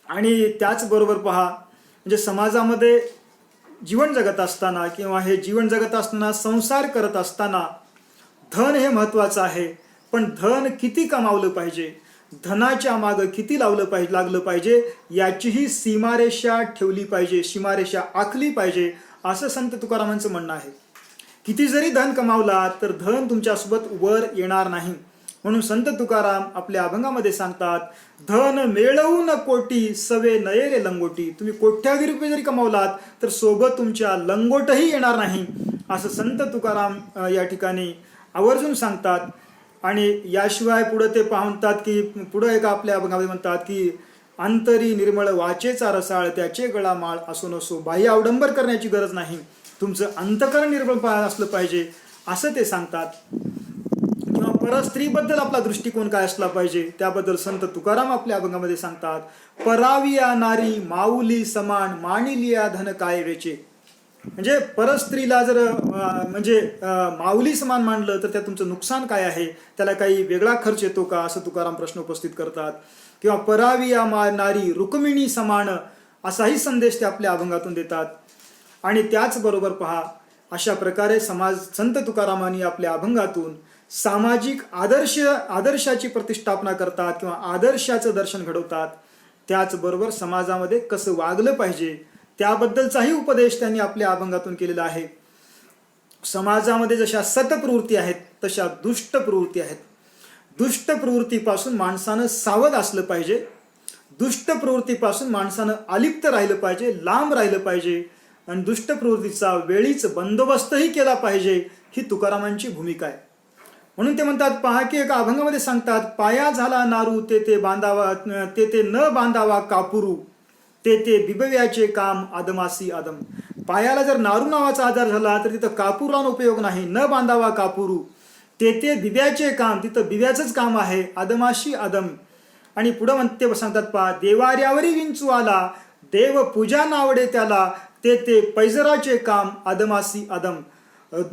आणि त्याचबरोबर पहा, म्हणजे समाजामध्ये जीवन जगत असताना किंवा हे जीवन जगत असताना संसार करत असताना धन हे महत्त्वाचं आहे, पण धन किती कमावलं पाहिजे, धनाच्या मागं किती लागलं पाहिजे याचीही सीमारेषा ठेवली पाहिजे, सीमारेषा आखली पाहिजे, असं संत तुकारामांचं म्हणणं आहे. किती जरी धन कमावला तर धन तुमच्यासोबत वर येणार नाही. म्हणून संत तुकाराम आपल्या अभंगामध्ये सांगतात, धन मिळवून कोटी सवे नये लंगोटी. तुम्ही कोट्यावधी रुपये जरी कमावलात तर सोबत तुमच्या लंगोटही येणार नाही, असं संत तुकाराम या ठिकाणी आवर्जून सांगतात. आणि याशिवाय पुढे ते पाहतात की पुढे एका आपल्या अभंगामध्ये म्हणतात की अंतरी निर्मळ वाचेचा रसाळ त्याचे गळा माळ असो नसो. बाह्य अवडंबर करण्याची गरज नाही, तुमचं अंतकरण निर्मळ असलं पाहिजे असं ते सांगतात. किंवा परस्त्रीबद्दल आपला दृष्टिकोन काय असला पाहिजे त्याबद्दल संत तुकाराम आपल्या अभंगामध्ये सांगतात, पराविया नारी माऊली समान मानिलिया धन काय वेचे. म्हणजे परस्त्रीला जर म्हणजे माऊली समान मानलं तर त्यात तुमचं नुकसान काय आहे, त्याला काही वेगळा खर्च येतो का, असं तुकाराम प्रश्न उपस्थित करतात. किंवा पराविया नारी रुक्मिणी समान असाही संदेश ते आपल्या अभंगातून देतात. आणि त्याचबरोबर पहा, अशा प्रकारे संत तुकारामांनी आपल्या अभंगातून सामाजिक आदर्शाची प्रतिष्ठापना करतात किंवा आदर्शाचं दर्शन घडवतात. त्याचबरोबर समाजामध्ये कसं वागलं पाहिजे त्याबद्दलचाही उपदेश त्यांनी आपल्या अभंगातून केलेला आहे. समाजामध्ये जशा सतप्रवृत्ती आहेत तशा दुष्ट प्रवृत्ती आहेत. दुष्ट प्रवृत्तीपासून माणसानं सावध असलं पाहिजे, दुष्ट प्रवृत्तीपासून माणसानं अलिप्त राहिलं पाहिजे, लांब राहिलं पाहिजे, आणि दुष्ट प्रवृत्तीचा वेळीच बंदोबस्तही केला पाहिजे, ही तुकारामांची भूमिका आहे. म्हणून ते म्हणतात पहा की एका अभंगामध्ये सांगतात, पाया झाला नारू ते बांधावा ते न बांधावा कापुरू ते बिबव्याचे काम आदमासी आदम. पायाला जर नारू नावाचा आधार झाला तर तिथं कापूर लावून उपयोग नाही, न बांधावा कापुरू ते बिब्याचे काम, तिथं बिब्याचंच काम आहे, आदमाशी आदम. आणि पुढं म्हणते सांगतात पहा, देवाऱ्यावरी विंचू आला देव पूजा नावडे त्याला ते पैजराचे काम आदमासी आदम.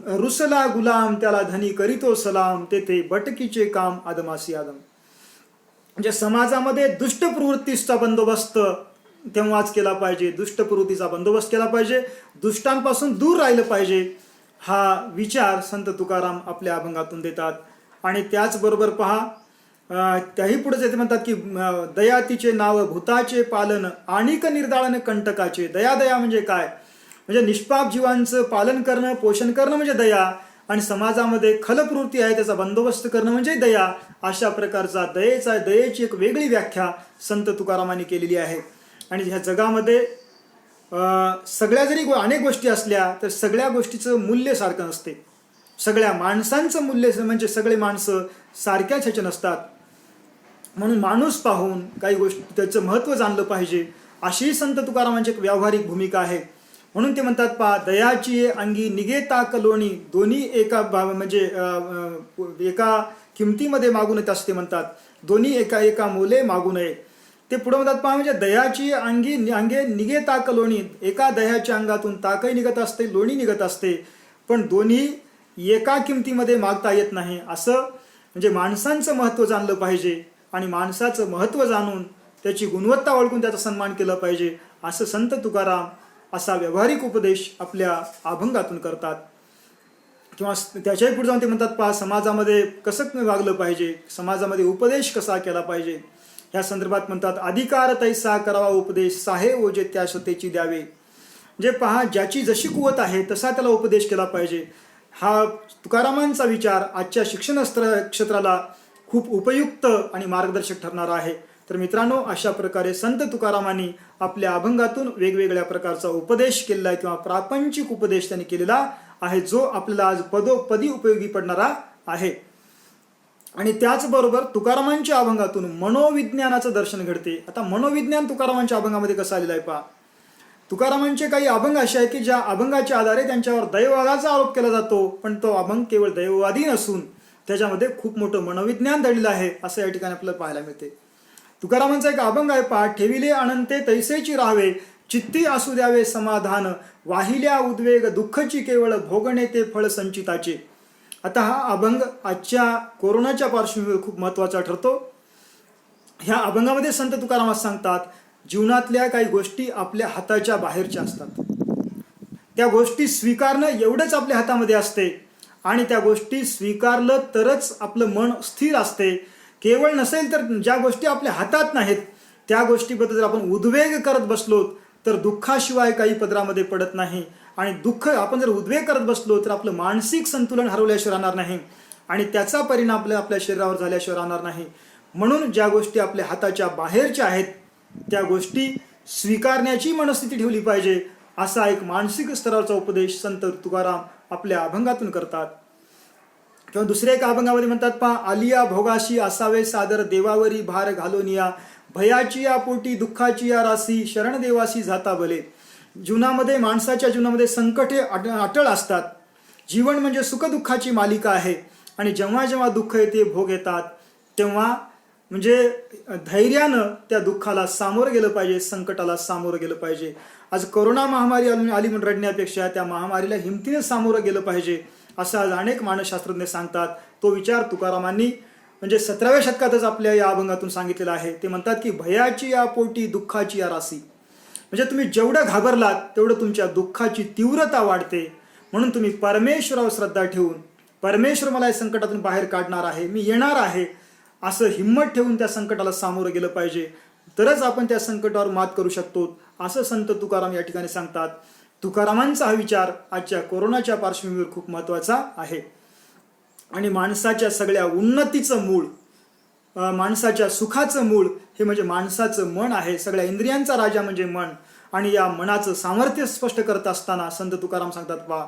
रुसला गुलाम त्याला धनी करीतो सलाम ते बटकीचे काम आदमासी आदम. म्हणजे समाजामध्ये दुष्ट प्रवृत्तीचा बंदोबस्त तेव्हाच केला पाहिजे, दुष्ट प्रवृत्तीचा बंदोबस्त केला पाहिजे, दुष्टांपासून दूर राहिलं पाहिजे, हा विचार संत तुकाराम आपल्या अभंगातून देतात. आणि त्याचबरोबर पहा, त्याही पुढे ते म्हणतात की दयातीचे नाव भूताचे पालन आणिक निर्दाळन कंटकाचे. दया म्हणजे काय, म्हणजे निष्पाप जीवांचं पालन करणं, पोषण करणं म्हणजे दया, आणि समाजामध्ये खलप्रवृत्ती आहे त्याचा बंदोबस्त करणं म्हणजे दया. अशा प्रकारचा दयेची एक वेगळी व्याख्या संत तुकारामांनी केलेली आहे. आणि ह्या जगामध्ये सगळ्या जरी अनेक गोष्टी असल्या तर सगळ्या गोष्टीचं मूल्य सारखं नसते. सगळ्या माणसांचं मूल्य म्हणजे सगळे माणसं सारख्याच ह्याचे नसतात. म्हणून माणूस पाहून काही गोष्टी त्याचं महत्त्व जाणलं पाहिजे, अशी संत तुकारामांची एक व्यावहारिक भूमिका आहे. म्हणून ते म्हणतात पहा, दयाची अंगी निघेता कलोणी दोन्ही एका म्हणजे एका किमतीमध्ये मागू नये असते म्हणतात, दोन्ही एका मोले मागू नये. ते पुढे म्हणतात पहा, म्हणजे दह्याची अंगे निघे ताक लोणी. एका दह्याच्या अंगातून ताकही निघत असते, लोणी निघत असते, पण दोन्ही एका किमतीमध्ये मागता येत नाही. असं म्हणजे माणसांचं महत्त्व जाणलं पाहिजे आणि माणसाचं महत्त्व जाणून त्याची गुणवत्ता ओळखून त्याचा सन्मान केला पाहिजे, असं संत तुकाराम असा व्यावहारिक उपदेश आपल्या अभंगातून करतात. किंवा त्याच्याही पुढे जाऊन ते म्हणतात पहा, समाजामध्ये कसं वागलं पाहिजे, समाजामध्ये उपदेश कसा केला पाहिजे ह्या संदर्भात म्हणतात, अधिकार तैसा करावा उपदेश, साहे ओजे त्या सतेची द्यावे. जे पहा, ज्याची जशी कुवत आहे तसा त्याला उपदेश केला पाहिजे. हा तुकारामांचा विचार आजच्या शिक्षण क्षेत्राला खूप उपयुक्त आणि मार्गदर्शक ठरणारा आहे. तर मित्रांनो, अशा प्रकारे संत तुकारामांनी आपल्या अभंगातून वेगवेगळ्या प्रकारचा उपदेश केलेला आहे किंवा प्रापंचिक उपदेश त्यांनी केलेला आहे, जो आपल्याला आज पदोपदी उपयोगी पडणारा आहे. आणि त्याचबरोबर तुकारामांच्या अभंगातून मनोविज्ञानाचं दर्शन घडते. आता मनोविज्ञान तुकारामांच्या अभंगामध्ये कसं आलेलं आहे पहा. तुकारामांचे काही अभंग असे आहे की ज्या अभंगाच्या आधारे त्यांच्यावर दैववादाचा आरोप केला जातो, पण तो अभंग केवळ दैववादी नसून त्याच्यामध्ये खूप मोठं मनोविज्ञान दडलेलं आहे, असं या ठिकाणी आपल्याला पाहायला मिळते. तुकारामांचा एक अभंग आहे पहा, ठेविले अनंते तैसेची राहावे, चित्ती असू द्यावे समाधान, वाहिल्या उद्वेग दुःखची केवळ भोगणे ते फळ संचिताचे. आता हा अभंग आजच्या कोरोनाच्या पार्श्वभूमीवर खूप महत्त्वाचा ठरतो. ह्या अभंगामध्ये संत तुकाराम सांगतात, जीवनातल्या काही गोष्टी आपल्या हाताच्या बाहेरच्या असतात, त्या गोष्टी स्वीकारणं एवढंच आपल्या हातामध्ये असते आणि त्या गोष्टी स्वीकारलं तरच आपलं मन स्थिर असते. केवळ नसेल तर ज्या गोष्टी आपल्या हातात नाहीत त्या गोष्टीबद्दल जर आपण उद्वेग करत बसलो तर दुःखाशिवाय काही पदरामध्ये पडत नाही. आणि दुःख आपण जर उद्वेग करत बसलो तर आपलं मानसिक संतुलन हरवल्याशिवाय राहणार नाही आणि त्याचा परिणाम आपल्या शरीरावर झाल्याशिवाय राहणार नाही. म्हणून ज्या गोष्टी आपल्या हाताच्या बाहेरच्या आहेत त्या गोष्टी स्वीकारण्याची मनस्थिती ठेवली पाहिजे, असा एक मानसिक स्तरावरचा उपदेश संत तुकाराम आपल्या अभंगातून करतात. किंवा दुसऱ्या एका अभंगामध्ये म्हणतात पहा, आलिया भोगाशी असावे सादर, देवावरी भार घालोनिया, भयाची या पोटी दुःखाची या राशी, शरण देवासी जाता भले. जीवनामध्ये, माणसाच्या जीवनामध्ये संकटे अटळ असतात. जीवन म्हणजे सुखदुःखाची मालिका आहे आणि जेव्हा जेव्हा दुःख येते, भोग येतात, तेव्हा म्हणजे धैर्यानं त्या दुःखाला सामोरं गेलं पाहिजे, संकटाला सामोरं गेलं पाहिजे. आज कोरोना महामारी आली म्हणून रडण्यापेक्षा त्या महामारीला हिमतीने सामोरं गेलं पाहिजे, असं आज अनेक मानसशास्त्रज्ञ सांगतात. तो विचार तुकारामांनी म्हणजे 17व्या शतकातच आपल्या या अभंगातून सांगितलेला आहे. ते म्हणतात की भयाची या पोटी दुःखाची या राशी, म्हणजे तुम्ही जेवढं घाबरलात तेवढं तुमच्या दुःखाची तीव्रता वाढते. म्हणून तुम्ही परमेश्वरावर श्रद्धा ठेवून, परमेश्वर मला या संकटातून बाहेर काढणार आहे, मी येणार आहे, असं हिंमत ठेवून त्या संकटाला सामोरं गेलं पाहिजे, तरच आपण त्या संकटावर मात करू शकतो, असं संत तुकाराम या ठिकाणी सांगतात. तुकारामांचा हा विचार आजच्या कोरोनाच्या पार्श्वभूमीवर खूप महत्त्वाचा आहे. आणि माणसाच्या सगळ्या उन्नतीचं मूळ, माणसाच्या सुखाचं मूळ हे म्हणजे माणसाचं मन आहे. सगळ्या इंद्रियांचा राजा म्हणजे मन. आणि या मनाचं सामर्थ्य स्पष्ट करत असताना संत तुकाराम सांगतात पहा,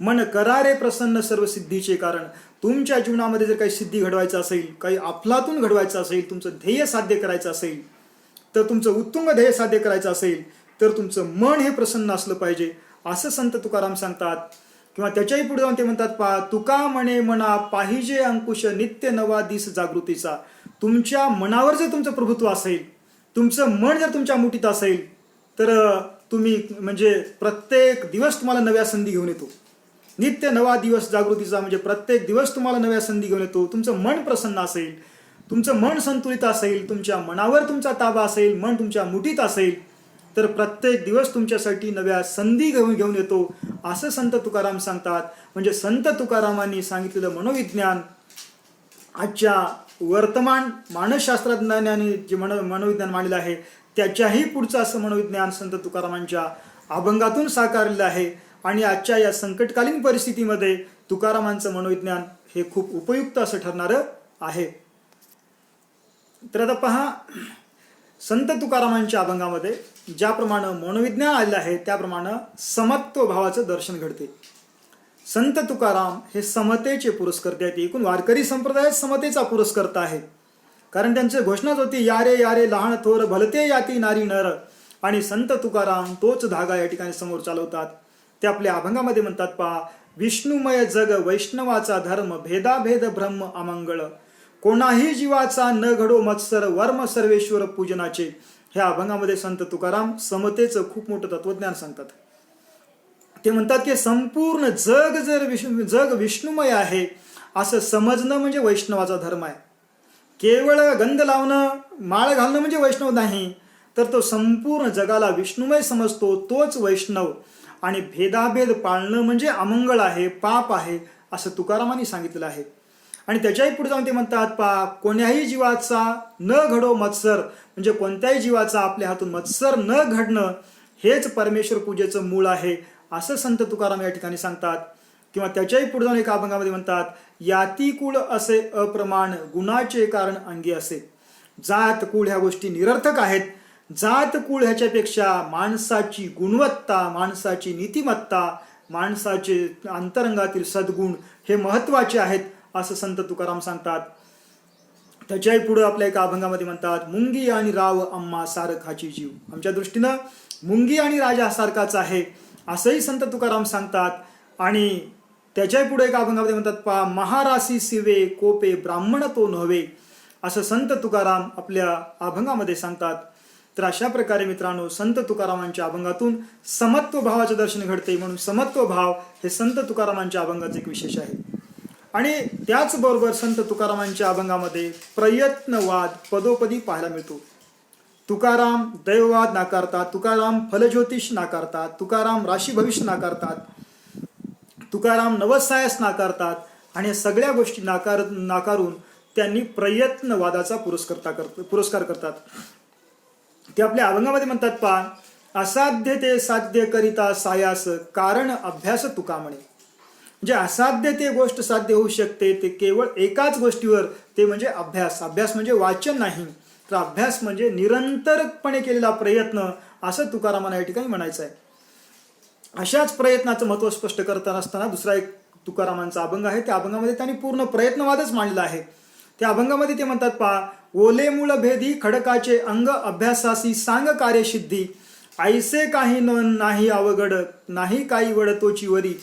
मन करारे प्रसन्न सर्व सिद्धीचे कारण. तुमच्या जीवनामध्ये जर काही सिद्धी घडवायचं असेल, काही अफलातून घडवायचं असेल, तुमचं ध्येय साध्य करायचं असेल, तर तुमचं उत्तुंग ध्येय साध्य करायचं असेल तर तुमचं मन हे प्रसन्न असलं पाहिजे, असं संत तुकाराम सांगतात. किंवा त्याच्याही पुढे जाऊन ते म्हणतात पहा, तुका म्हणे मना पाहिजे अंकुश नित्य नवा दिस जागृतीचा. तुमच्या मनावर जर तुमचं प्रभुत्व असेल, तुमचं मन जर तुमच्या मुठीत असेल, तर तुम्ही म्हणजे प्रत्येक दिवस तुम्हाला नव्या संधी घेऊन येतो. नित्य नवा दिवस जागृतीचा म्हणजे प्रत्येक दिवस तुम्हाला नव्या संधी घेऊन येतो. तुमचं मन प्रसन्न असेल, तुमचं मन संतुलित असेल, तुमच्या मनावर तुमचा ताबा असेल, मन तुमच्या मुठीत असेल, तर प्रत्येक दिवस तुमच्यासाठी नव्या संधी घेऊन येतो, असं संत तुकाराम सांगतात. म्हणजे संत तुकारामांनी सांगितलेलं मनोविज्ञान आजच्या वर्तमान मानसशास्त्रज्ञांनी जे मनोविज्ञान मांडलेलं आहे त्याच्याही पुढचं असं मनोविज्ञान संत तुकारामांच्या अभंगातून साकारलेलं आहे. आणि आजच्या या संकटकालीन परिस्थितीमध्ये तुकारामांचं मनोविज्ञान हे खूप उपयुक्त असं ठरणारं आहे. तर आता पहा, संत तुकारामांच्या अभंगामध्ये ज्याप्रमाणे मनोविज्ञान आलेलं आहे त्याप्रमाणे समत्व भावाचं दर्शन घडते. संत तुकाराम हे समतेचे पुरस्कर्ते आहेत. एकूण वारकरी संप्रदायात समतेचा पुरस्कर्ता आहे. कारण त्यांची घोषणाच होती, यारे यारे लहान थोर भलते याती नारी नर. आणि संत तुकाराम तोच धागा या ठिकाणी समोर चालवतात. ते आपल्या अभंगामध्ये म्हणतात पहा, विष्णुमय जग वैष्णवाचा धर्म, भेदाभेद ब्रह्म अमंगळ. कोणाही जीवाचा न घडो मत्सर वर्म सर्वेश्वर पूजनाचे. ह्या अभंगामध्ये संत तुकाराम समतेचं खूप मोठं तत्वज्ञान सांगतात. ते म्हणतात की संपूर्ण जग विष्णुमय आहे असं समजणं म्हणजे वैष्णवाचा धर्म आहे. केवळ गंध लावणं माळ घालणं म्हणजे वैष्णव नाही, तर तो संपूर्ण जगाला विष्णुमय समजतो तोच वैष्णव. आणि भेदाभेद पाळणं म्हणजे अमंगळ आहे, पाप आहे असं तुकारामांनी सांगितलेलं आहे. आणि त्याच्याही पुढे जाऊन ते म्हणतात कोण्याही जीवाचा न घडो मत्सर, म्हणजे कोणत्याही जीवाचा आपल्या हातून मत्सर न घडणं हेच परमेश्वर पूजेचं मूळ आहे असं संत तुकाराम या ठिकाणी सांगतात. किंवा त्याच्याही पुढे जाऊन एका अभंगामध्ये म्हणतात याती कुळ असे अप्रमाण गुणाचे कारण अंगी असे. जात कुळ ह्या गोष्टी निरर्थक आहेत. जात कुळ ह्याच्यापेक्षा माणसाची गुणवत्ता, माणसाची नीतिमत्ता, माणसाचे अंतरंगातील सद्गुण हे महत्त्वाचे आहेत असं संत तुकाराम सांगतात. त्याच्याही पुढे आपल्या एका अभंगामध्ये म्हणतात मुंगी आणि राव आम्हा सारखाची जीव. आमच्या दृष्टीनं मुंगी आणि राजा सारखाच आहे असंही संत तुकाराम सांगतात. आणि त्याच्याही पुढे एका अभंगामध्ये म्हणतात महारासी सिवे कोपे ब्राह्मण तो नव्हे असं संत तुकाराम आपल्या अभंगामध्ये सांगतात. तर अशा प्रकारे मित्रांनो संत तुकारामांच्या अभंगातून समत्व भावाचे दर्शन घडते. म्हणून समत्व भाव हे संत तुकारामांच्या अभंगाचे एक विशेष आहे. आणि त्याचबरोबर संत तुकारामांच्या अभंगामध्ये प्रयत्नवाद पदोपदी पाहायला मिळतो. तुकाराम दैववाद नाकारतात, तुकाराम फलज्योतिष नाकारतात, तुकाराम राशी भविष्य नाकारतात, तुकाराम नवसायास नाकारतात. आणि सगळ्या गोष्टी नाकारून त्यांनी प्रयत्नवादाचा पुरस्कार करतात. ते आपल्या अभंगामध्ये म्हणतात असाध्य ते साध्य करिता सायास कारण अभ्यास तुका म्हणे. म्हणजे असाध्य ते गोष्ट साध्य होऊ शकते ते केवळ एकाच गोष्टीवर, ते म्हणजे अभ्यास. अभ्यास म्हणजे वाचन नाही, तर अभ्यास म्हणजे निरंतरपणे केलेला प्रयत्न असं तुकारामांना या ठिकाणी म्हणायचं आहे. अशाच प्रयत्नाचं महत्त्व स्पष्ट करताना असताना दुसरा एक तुकारामांचा अभंग आहे. त्या अभंगामध्ये त्यांनी पूर्ण प्रयत्नवादच मांडला आहे. त्या अभंगामध्ये ते म्हणतात ओले मूळ भेदी खडकाचे अंग अभ्यासासी सांग कार्यसिद्धी ऐसे काही नाही अवघड नाही काही वड तोची वरी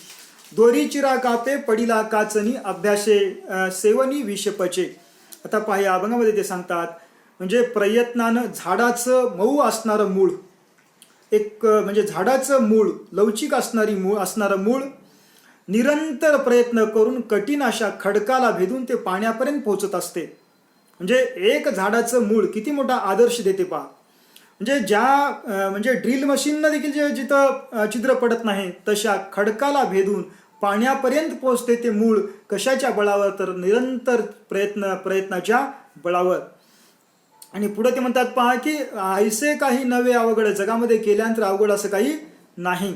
दोरी चिरा कापे पडिला काचनी अभ्यासे सेवनी विषपचे. आता या अभंगामध्ये ते सांगतात म्हणजे प्रयत्नानं झाडाचं मऊ असणारं मूळ, एक म्हणजे झाडाचं मूळ लवचिक असणारं मूळ निरंतर प्रयत्न करून कठीण अशा खडकाला भेदून ते पाण्यापर्यंत पोहोचत असते. म्हणजे एक झाडाचं मूळ किती मोठा आदर्श देते पहा. म्हणजे ड्रिल मशीननं देखील जिथं छिद्र पडत नाही तशा खडकाला भेदून पाण्यापर्यंत पोहोचते ते मूळ. कशाच्या बळावर, तर निरंतर प्रयत्नाच्या बळावर. आणि पुढे ते म्हणतात की ऐसे काही नवे अवघड, जगामध्ये केल्यानंतर अवघड असं काही नाही.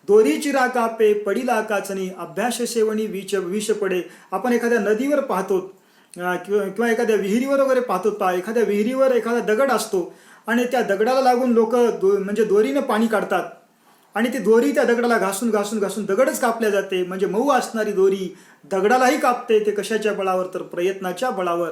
दोरी चिरा कापे पडिला काचनी अभ्यास सेवनी विष पडे. आपण एखाद्या नदीवर पाहतो किंवा एखाद्या विहिरीवर वगैरे पाहतो. एखाद्या विहिरीवर एखादा दगड असतो आणि त्या दगडाला लागून लोक म्हणजे दोरीनं पाणी काढतात आणि ती दोरी त्या दगडाला घासून घासून घासून दगडच कापल्या जाते. म्हणजे मऊ असणारी दोरी दगडालाही कापते. ते कशाच्या बळावर, तर प्रयत्नाच्या बळावर.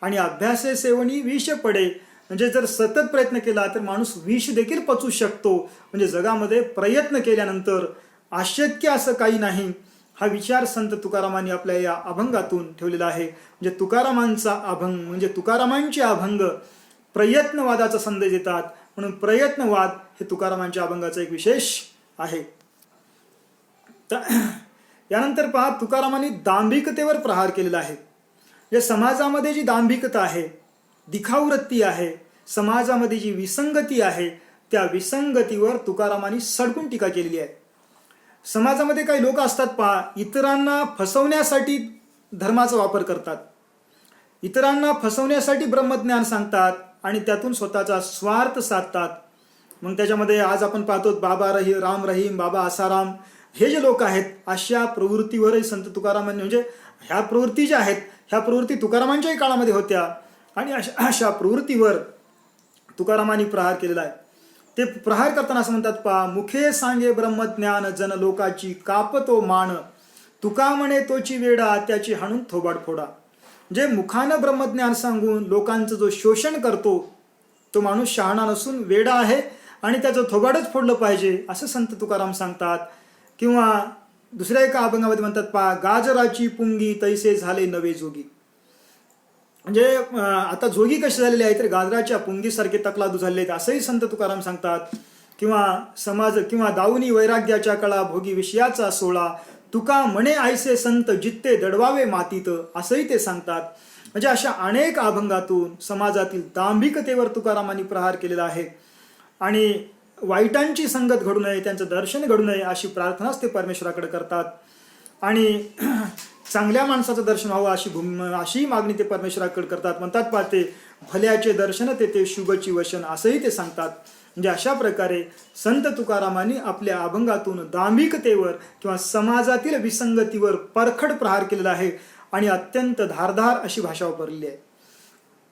आणि अभ्यासे सेवनी विष पडे, म्हणजे जर सतत प्रयत्न केला तर माणूस विष देखील पचवू शकतो. म्हणजे जगामध्ये प्रयत्न केल्यानंतर अशक्य असं काही नाही. हा विचार संत तुकारामांनी आपल्या या अभंगातून ठेवलेला आहे. म्हणजे तुकारामांचा अभंग म्हणजे तुकारामांचे अभंग प्रयत्नवादाचा संदेश देतात. म्हणून प्रयत्नवाद हे तुकारामांच्या अभंगाचा एक विशेष आहे. यानंतर तुकारामांनी दांभिकतेवर प्रहार केलेला आहे. म्हणजे समाजामध्ये जी दांभिकता आहे, दिखावृत्ती आहे, समाजामध्ये जी विसंगती आहे, त्या विसंगतीवर तुकारामांनी सडकून टीका केलेली आहे. समाजामध्ये काही लोक असतात इतरांना फसवण्यासाठी धर्माचा वापर करतात, इतरांना फसवण्यासाठी ब्रह्मज्ञान सांगतात आणि त्यातून स्वतःचा स्वार्थ साधतात. मग त्याच्यामध्ये आज आपण पाहतो बाबा राम रहीम, बाबा आसाराम हे जे लोक आहेत, अशा प्रवृत्तीवरही संत तुकारामांनी म्हणजे ह्या प्रवृत्ती ज्या आहेत ह्या प्रवृत्ती तुकारामांच्याही काळामध्ये होत्या आणि अशा प्रवृत्तीवर तुकारामांनी प्रहार केलेला आहे. ते प्रहार करताना असं म्हणतात मुखे सांगे ब्रह्मज्ञान जन लोकाची कापतो मान तुका म्हणे तोची वेडा त्याची हाणून थोबाड फोडा. म्हणजे मुखानं ब्रह्मज्ञान सांगून लोकांचं जो शोषण करतो तो माणूस शहाणा नसून वेडा आहे आणि त्याचं थोबाडच फोडलं पाहिजे असं संत तुकाराम सांगतात. किंवा दुसऱ्या एका अभंगामध्ये म्हणतात गाजराची पुंगी तैसे झाले नवे जोगी. म्हणजे आता जोगी कसे झालेले आहेत तर गाजराच्या पुंगीसारखे तकलादू झालेले आहेत असंही संत तुकाराम सांगतात. किंवा समाज किंवा दाऊनी वैराग्याच्या कळा भोगी विषयाचा सोळा तुका म्हणे ऐसे संत जित्ते दडवावे मातीत असंही ते सांगतात. म्हणजे अशा अनेक अभंगातून समाजातील दांभिकतेवर तुकारामांनी प्रहार केलेला आहे. आणि वाईटांची संगत घडू नये, त्यांचं दर्शन घडू नये अशी प्रार्थनाच ते परमेश्वराकडे करतात. आणि चांगल्या माणसाचं दर्शन व्हावं अशी मागणी ते परमेश्वराकडे करतात. म्हणतात पाहते भल्याचे दर्शन ते शुभची वशन असंही ते सांगतात. म्हणजे अशा प्रकारे संत तुकारामांनी आपल्या अभंगातून दांभिकतेवर किंवा समाजातील विसंगतीवर परखड प्रहार केलेला आहे आणि अत्यंत धारदार अशी भाषा वापरलेली आहे.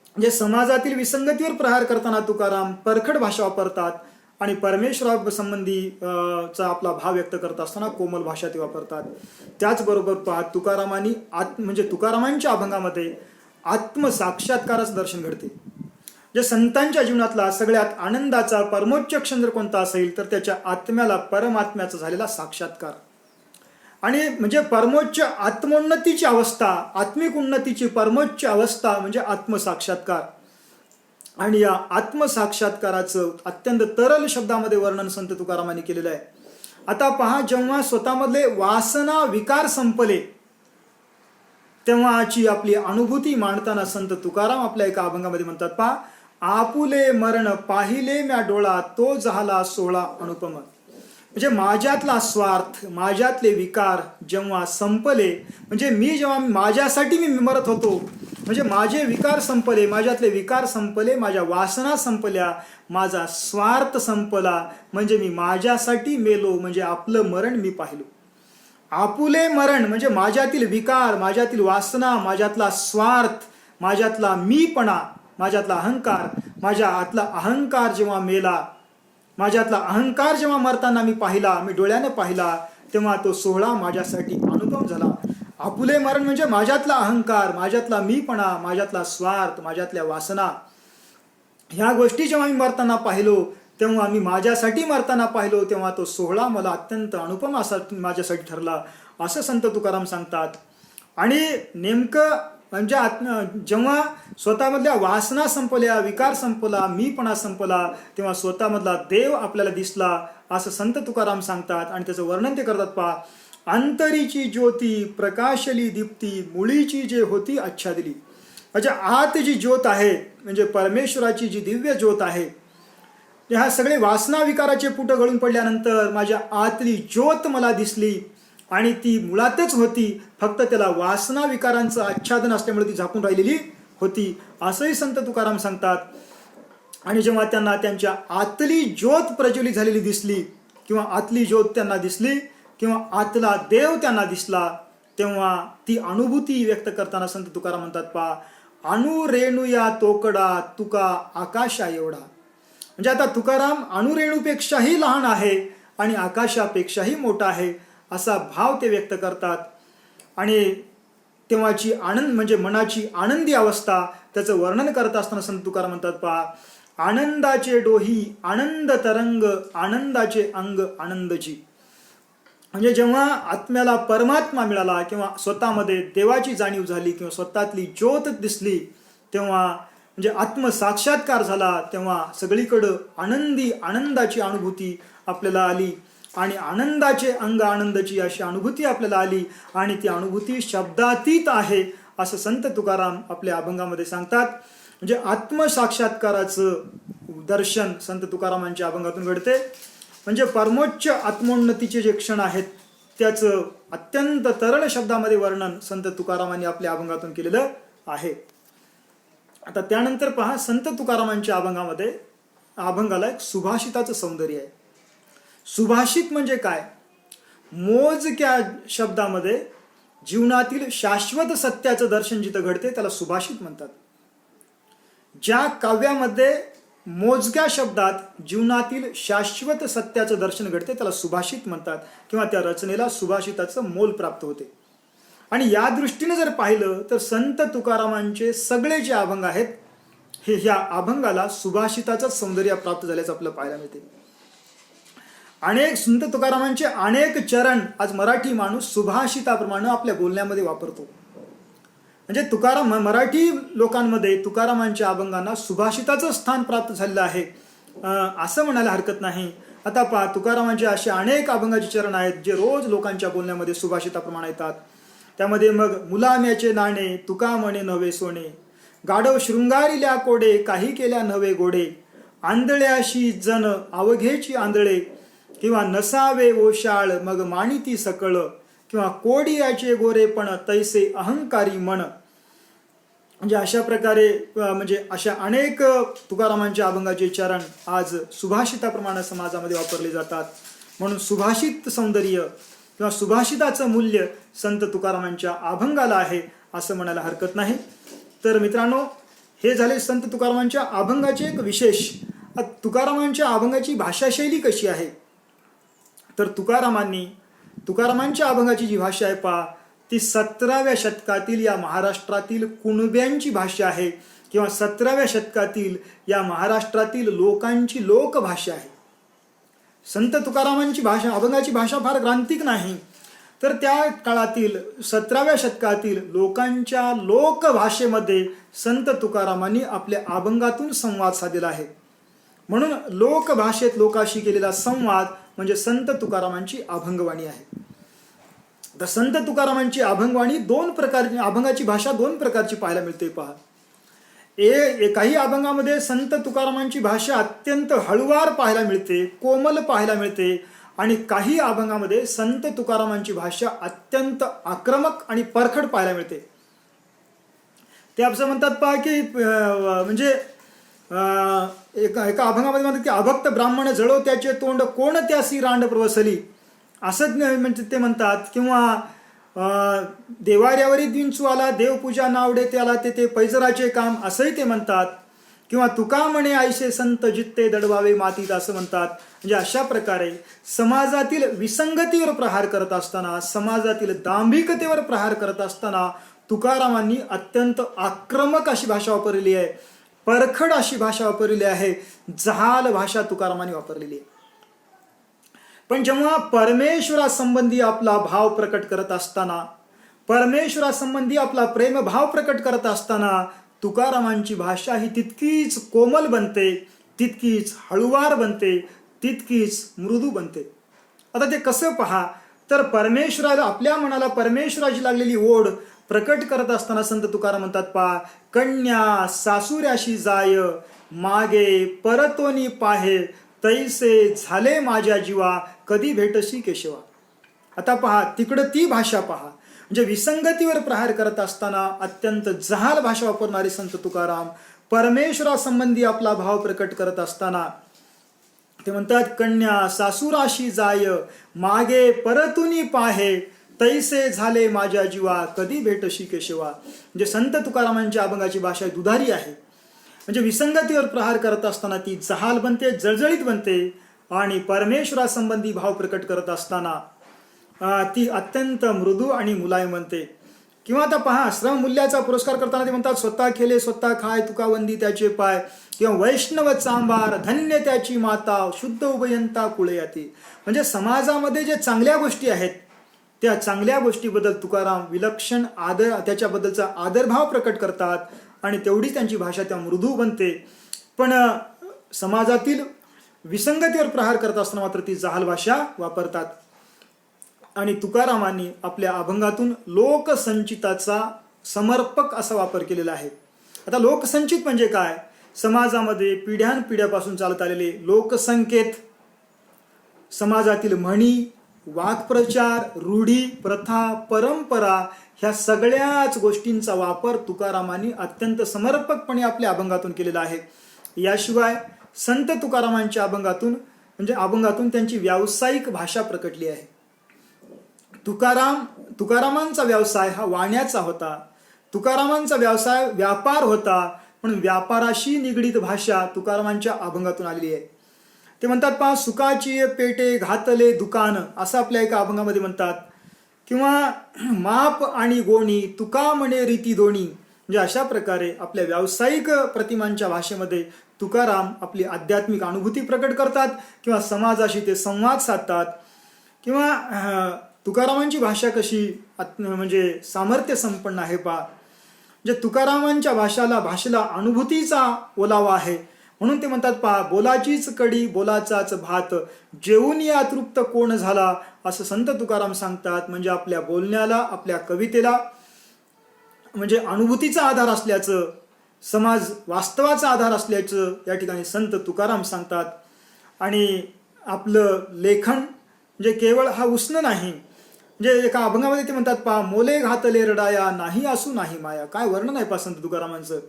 म्हणजे समाजातील विसंगतीवर प्रहार करताना तुकाराम परखड भाषा वापरतात आणि परमेश्वरासंबंधी चा आपला भाव व्यक्त करत असताना कोमल भाषा ते वापरतात. त्याचबरोबर तुकारामांनी म्हणजे तुकारामांच्या अभंगामध्ये आत्मसाक्षात्काराचं दर्शन घडते. जे संतांच्या जीवनातला सगळ्यात आनंदाचा परमोच्च क्षण जर कोणता असेल तर त्याच्या आत्म्याला परमात्म्याचा झालेला साक्षात्कार. आणि म्हणजे परमोच्च आत्मोन्नतीची अवस्था, आत्मिक उन्नतीची परमोच्च अवस्था म्हणजे आत्मसाक्षात्कार. आणि या आत्मसाक्षात्काराचं अत्यंत तरल शब्दामध्ये वर्णन संत तुकारामांनी केलेलं आहे. आता पहा, जेव्हा स्वतःमधले वासना विकार संपले तेव्हाची आपली अनुभूती मांडताना संत तुकाराम आपल्या एका अभंगामध्ये म्हणतात पहा, आपुले मरण पाहिले म्या डोळा तो झाला सोहळा अनुपम. म्हणजे माझ्यातला स्वार्थ, माझ्यातले विकार जेव्हा संपले, म्हणजे जेव्हा माझ्यासाठी मी मरत होतो, म्हणजे माझे विकार संपले, माझ्यातले विकार संपले, माझ्या वासना संपल्या, माझा स्वार्थ संपला, म्हणजे मी माझ्यासाठी मेलो, म्हणजे आपलं मरण मी पाहिलो. आपुले मरण म्हणजे माझ्यातील विकार, माझ्यातील वासना, माझ्यातला स्वार्थ, माझ्यातला मीपणा, माझ्यातला अहंकार, माझ्या आतला अहंकार जेव्हा मेला, माझ्यातला अहंकार जेव्हा मरताना मी पाहिला, मी डोळ्यानं पाहिला, तेव्हा तो सोहळा माझ्यासाठी अनुपम झाला. आपुले मरण म्हणजे माझ्यातला अहंकार, माझ्यातला मीपणा, माझ्यातला स्वार्थ, माझ्यातल्या वासना, ह्या गोष्टी जेव्हा मी मरताना पाहिलो, तेव्हा मी माझ्यासाठी मरताना पाहिलो, तेव्हा तो सोहळा मला अत्यंत अनुपम असा माझ्यासाठी ठरला असं संत तुकाराम सांगतात. आणि नेमकं म्हणजे जेव्हा स्वतःमधल्या वासना संपल्या, विकार संपला, मीपणा संपला, तेव्हा स्वतःमधला देव आपल्याला दिसला असं संत तुकाराम सांगतात. आणि त्याचं वर्णन ते करतात पहा, अंतरीची ज्योती प्रकाशली दीप्ती मुळीची जे होती आच्छादिली. म्हणजे आत जी ज्योत आहे, म्हणजे परमेश्वराची जी दिव्य ज्योत आहे, ह्या सगळे वासना विकाराचे पुट गळून पडल्यानंतर माझ्या आतली ज्योत मला दिसली आणि ती मुळातच होती, फक्त त्याला वासना विकारांचं आच्छादन असल्यामुळे ती झाकून राहिलेली होती असंही संत तुकाराम सांगतात. आणि जेव्हा त्यांना त्यांच्या आतली ज्योत प्रज्वलित झालेली दिसली किंवा आतली ज्योत त्यांना दिसली किंवा आतला देव त्यांना दिसला, तेव्हा ती अनुभूती व्यक्त करताना संत तुकाराम म्हणतात पहा, अणुरेणुया तोकडा तुका आकाशा एवढा. म्हणजे आता तुकाराम अणुरेणूपेक्षाही लहान आहे आणि आकाशापेक्षाही मोठा आहे असा भाव ते व्यक्त करतात. आणि तेव्हाची आनंद म्हणजे मनाची आनंदी अवस्था त्याचं वर्णन करत असताना संत तुकाराम म्हणतात पहा, आनंदाचे डोही आनंद तरंग आनंदाचे अंग आनंदची. म्हणजे जेव्हा आत्म्याला परमात्मा मिळाला किंवा स्वतःमध्ये देवाची जाणीव झाली किंवा स्वतःतली ज्योत दिसली, तेव्हा म्हणजे आत्मसाक्षात्कार झाला, तेव्हा सगळीकडं आनंदाची अनुभूती आपल्याला आली आणि आनंदाचे अंग आनंदाची अशी अनुभूती आपल्याला आली आणि ती अनुभूती शब्दातीत आहे असं संत तुकाराम आपल्या अभंगामध्ये सांगतात. म्हणजे आत्मसाक्षात्काराचं दर्शन संत तुकारामांच्या अभंगातून घडते. म्हणजे परमोच्च आत्मोन्नतीचे जे क्षण आहेत त्याचं अत्यंत तरळ शब्दामध्ये वर्णन संत तुकारामांनी आपल्या अभंगातून केलेलं आहे. आता त्यानंतर पहा, संत तुकारामांच्या अभंगाला एक सुभाषिताचं सौंदर्य आहे. सुभाषित म्हणजे काय? मोजक्या शब्दामध्ये जीवनातील शाश्वत सत्याचं दर्शन जिथं घडते त्याला सुभाषित म्हणतात. ज्या काव्यामध्ये मोजक्या शब्दात जीवनातील शाश्वत सत्याचं दर्शन घडते त्याला सुभाषित म्हणतात किंवा त्या रचनेला सुभाषिताचं मोल प्राप्त होते. आणि या दृष्टीने जर पाहिलं तर संत तुकारामांचे सगळे जे अभंग आहेत हे ह्या अभंगाला सुभाषिताचं सौंदर्य प्राप्त झाल्याचं आपल्याला पाहायला मिळते. संत तुकारामांचे अनेक चरण आज मराठी माणूस सुभाषिताप्रमाणे आपल्या बोलण्यामध्ये वापरतो. म्हणजे मराठी लोकांमध्ये तुकारामांच्या अभंगांना सुभाषिताचं स्थान प्राप्त झालेलं आहे असं म्हणायला हरकत नाही. आता पहा, तुकारामांचे असे अनेक अभंगाचे चरण आहेत जे रोज लोकांच्या बोलण्यामध्ये सुभाषिताप्रमाणे येतात. त्यामध्ये मग मुलाम्याचे नाणे तुका म्हणे नवे सोने, गाढव शृंगारिल्या कोडे काही केल्या नवे गोडे, आंधळ्याशी जन अवघेची आंधळे, किंवा नसावे ओशाळ मग माणिती सकळ, किंवा कोडियाचे गोरेपण तैसे अहंकारी मन. म्हणजे अशा प्रकारे म्हणजे अशा अनेक तुकारामांच्या अभंगाचे चरण आज सुभाषिताप्रमाणे समाजामध्ये वापरले जातात. म्हणून सुभाषित सौंदर्य किंवा सुभाषिताचं मूल्य संत तुकारामांच्या अभंगाला आहे असं म्हणायला हरकत नाही. तर मित्रांनो, हे झाले संत तुकारामांच्या अभंगाचे एक विशेष. तुकारामांच्या अभंगाची भाषाशैली कशी आहे, तर तुकारामांच्या अभंगाची जी भाषा आहे पहा, ती 17व्या शतकातील या महाराष्ट्रातील कुणब्यांची भाषा आहे किंवा 17व्या शतकातील या महाराष्ट्रातील लोकांची लोकभाषा आहे. संत तुकारामांची भाषा, अभंगाची भाषा फार ग्रांथिक नाही, तर त्या काळातील 17व्या शतकातील लोकांच्या लोकभाषेमध्ये संत तुकारामांनी आपल्या अभंगातून संवाद साधलेला आहे. म्हणून लोकभाषेत लोकाशी केलेला संवाद म्हणजे संत तुकारामांची अभंगवाणी आहे. तर संत तुकारामांची अभंगवाणी अभंगाची भाषा दोन प्रकारची पाहायला मिळते पहा. काही अभंगामध्ये संत तुकारामांची भाषा अत्यंत हळुवार पाहायला मिळते, कोमल पाहायला मिळते, आणि काही अभंगामध्ये संत तुकारामांची भाषा अत्यंत आक्रमक आणि परखड पाहायला मिळते. ते असं म्हणतात पहा की म्हणजे एका अभंगामध्ये म्हणतात की अभक्त ब्राह्मण जळो त्याचे तोंड कोण त्यासी रांड प्रवसली असं म्हणजे ते म्हणतात. किंवा देवाऱ्यावरी विंचू आला देवपूजा नावडे त्याला ते पैजराचे काम असंही ते म्हणतात. किंवा तुका म्हणे आयशे संत जित्ते दडवावे मातीत असं म्हणतात. म्हणजे अशा प्रकारे समाजातील विसंगतीवर प्रहार करत असताना, समाजातील दांभिकतेवर प्रहार करत असताना तुकारामांनी अत्यंत आक्रमक अशी भाषा वापरलेली आहे, परखड अशी भाषा वापरलेली आहे, जहाल भाषा तुकारामांनी वापरलेली आहे. पण जेव्हा परमेश्वरासंबंधी आपला भाव प्रकट करत असताना, परमेश्वरासंबंधी आपला प्रेमभाव प्रकट करत असताना तुकारामांची भाषा ही तितकीच कोमल बनते, तितकीच हळुवार बनते, तितकीच मृदू बनते. आता ते कसं पहा, तर परमेश्वराला, आपल्या मनाला परमेश्वराची लागलेली ओढ प्रकट करत असताना संत तुकाराम म्हणतात पहा, कन्या सासुऱ्याशी जाय मागे परतोनी पाहे तैसे झाले माझ्या जीवा कधी भेटशी केशवा. आता पहा, तिकडं ती भाषा पहा, म्हणजे विसंगतीवर प्रहार करत असताना अत्यंत जहाल भाषा वापरणारे संत तुकाराम परमेश्वरासंबंधी आपला भाव प्रकट करत असताना ते म्हणतात, कन्या सासुराशी जाय मागे परतुनी पाहे तैसे झाले माझ्या जीवा कधी भेटशी केशवा. म्हणजे संत तुकारामांच्या अभंगाची भाषा दुधारी आहे, म्हणजे विसंगतीवर प्रहार करत असताना ती जहाल बनते, जळजळीत बनते, आणि परमेश्वरासंबंधी भाव प्रकट करत असताना ती अत्यंत मृदू आणि मुलायम बनते. किंवा आता पहा, श्रम मूल्याचा पुरस्कार करताना ते म्हणतात, स्वतः खेले स्वतः खाय तुका वंदी त्याचे पाय, किंवा वैष्णव चांबार धन्य त्याची माता शुद्ध उभयंता कुळे याती. म्हणजे समाजामध्ये जे चांगल्या गोष्टी आहेत त्या चांगल्या गोष्टीबद्दल तुकाराम विलक्षण त्याच्याबद्दलचा आदरभाव प्रकट करतात, आणि तेवढीच त्यांची भाषा त्या मृदू बनते. पण समाजातील विसंगतीवर प्रहार करत असताना मात्र ती जहाल भाषा वापरतात. आणि तुकारामांनी आपल्या अभंगातून लोकसंचिताचा समर्पक असा वापर केलेला आहे. आता लोकसंचित म्हणजे काय? समाजामध्ये पिढ्यानपिढ्यापासून चालत आलेले लोकसंकेत, समाजातील म्हणी, वाक्प्रचार, रूढी, प्रथा, परंपरा, ह्या सगळ्याच गोष्टींचा वापर तुकारामांनी अत्यंत समर्पकपणे आपल्या अभंगातून केलेला आहे. याशिवाय संत तुकारामांच्या अभंगातून त्यांची व्यावसायिक भाषा प्रकटली आहे. तुकारामांचा व्यवसाय हा वाण्याचा होता. तुकारामांचा व्यवसाय व्यापार होता, पण व्यापाराशी निगडीत भाषा तुकारामांच्या अभंगातून आलेली आहे. ते म्हणतात पहा, सुखाची पेटे घातले दुकान असं आपल्या एका अभंगामध्ये म्हणतात. किंवा माप आणि गोणी तुका म्हणे रीती दोणी. म्हणजे अशा प्रकारे आपल्या व्यावसायिक प्रतिमांच्या भाषेमध्ये तुकाराम आपली आध्यात्मिक अनुभूती प्रकट करतात किंवा समाजाशी ते संवाद साधतात. किंवा तुकारामांची भाषा कशी म्हणजे सामर्थ्य संपन्न आहे पहा. म्हणजे तुकारामांच्या भाषेला अनुभूतीचा ओलावा आहे. म्हणून ते म्हणतात पहा, बोलाचीच कडी बोलाचाच भात, जेवून या तृप्त कोण झाला, असं संत तुकाराम सांगतात. म्हणजे आपल्या बोलण्याला, आपल्या कवितेला म्हणजे अनुभूतीचा आधार असल्याचं, समाज वास्तवाचा आधार असल्याचं या ठिकाणी संत तुकाराम सांगतात. आणि आपलं लेखन म्हणजे केवळ हा उसनं नाही, म्हणजे एका अभंगामध्ये ते म्हणतात पहा, मोले घातले रडाया नाही असू नाही माया. काय वर्णन आहे पहा संत तुकारामांचं.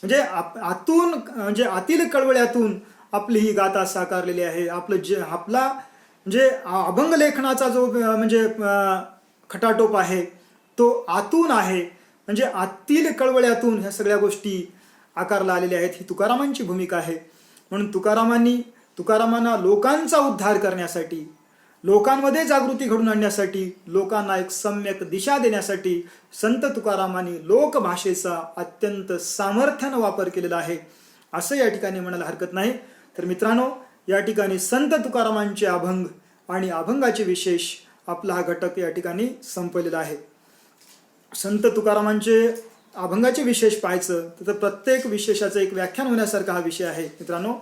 म्हणजे आतून म्हणजे आतील कळवळ्यातून आपली ही गाथा साकारलेली आहे. आपला म्हणजे अभंग लेखनाचा जो म्हणजे खटाटोप आहे तो आतून आहे. म्हणजे आतील कळवळ्यातून ह्या सगळ्या गोष्टी आकारला आलेल्या आहेत. ही तुकारामांची भूमिका आहे. म्हणून तुकारामांना लोकांचा उद्धार करण्यासाठी, लोकांमध्ये जागृती घडून आणण्यासाठी, लोकांना एक सम्यक दिशा देण्यासाठी संत तुकारामांनी लोकभाषेचा अत्यंत सामर्थ्यानं वापर केलेला आहे असं या ठिकाणी म्हणायला हरकत नाही. तर मित्रांनो, या ठिकाणी संत तुकारामांचे अभंग आणि अभंगाचे विशेष आपला हा घटक या ठिकाणी संपलेला आहे. संत तुकारामांचे अभंगाचे विशेष पाहायचं तर प्रत्येक विशेषाचं एक व्याख्यान होण्यासारखा हा विषय आहे मित्रांनो.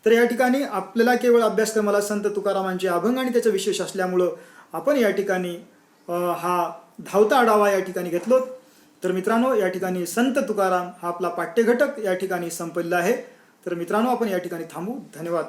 तर या ठिकाणी आपल्याला केवळ अभ्यासक्रमाला संत तुकारामांचे अभंग आणि त्याचं विशेष असल्यामुळं आपण या ठिकाणी हा धावता आढावा या ठिकाणी घेतलो. तर मित्रांनो, या ठिकाणी संत तुकाराम हा आपला पाठ्यघटक या ठिकाणी संपलेला आहे. तर मित्रांनो, आपण या ठिकाणी थांबू. धन्यवाद.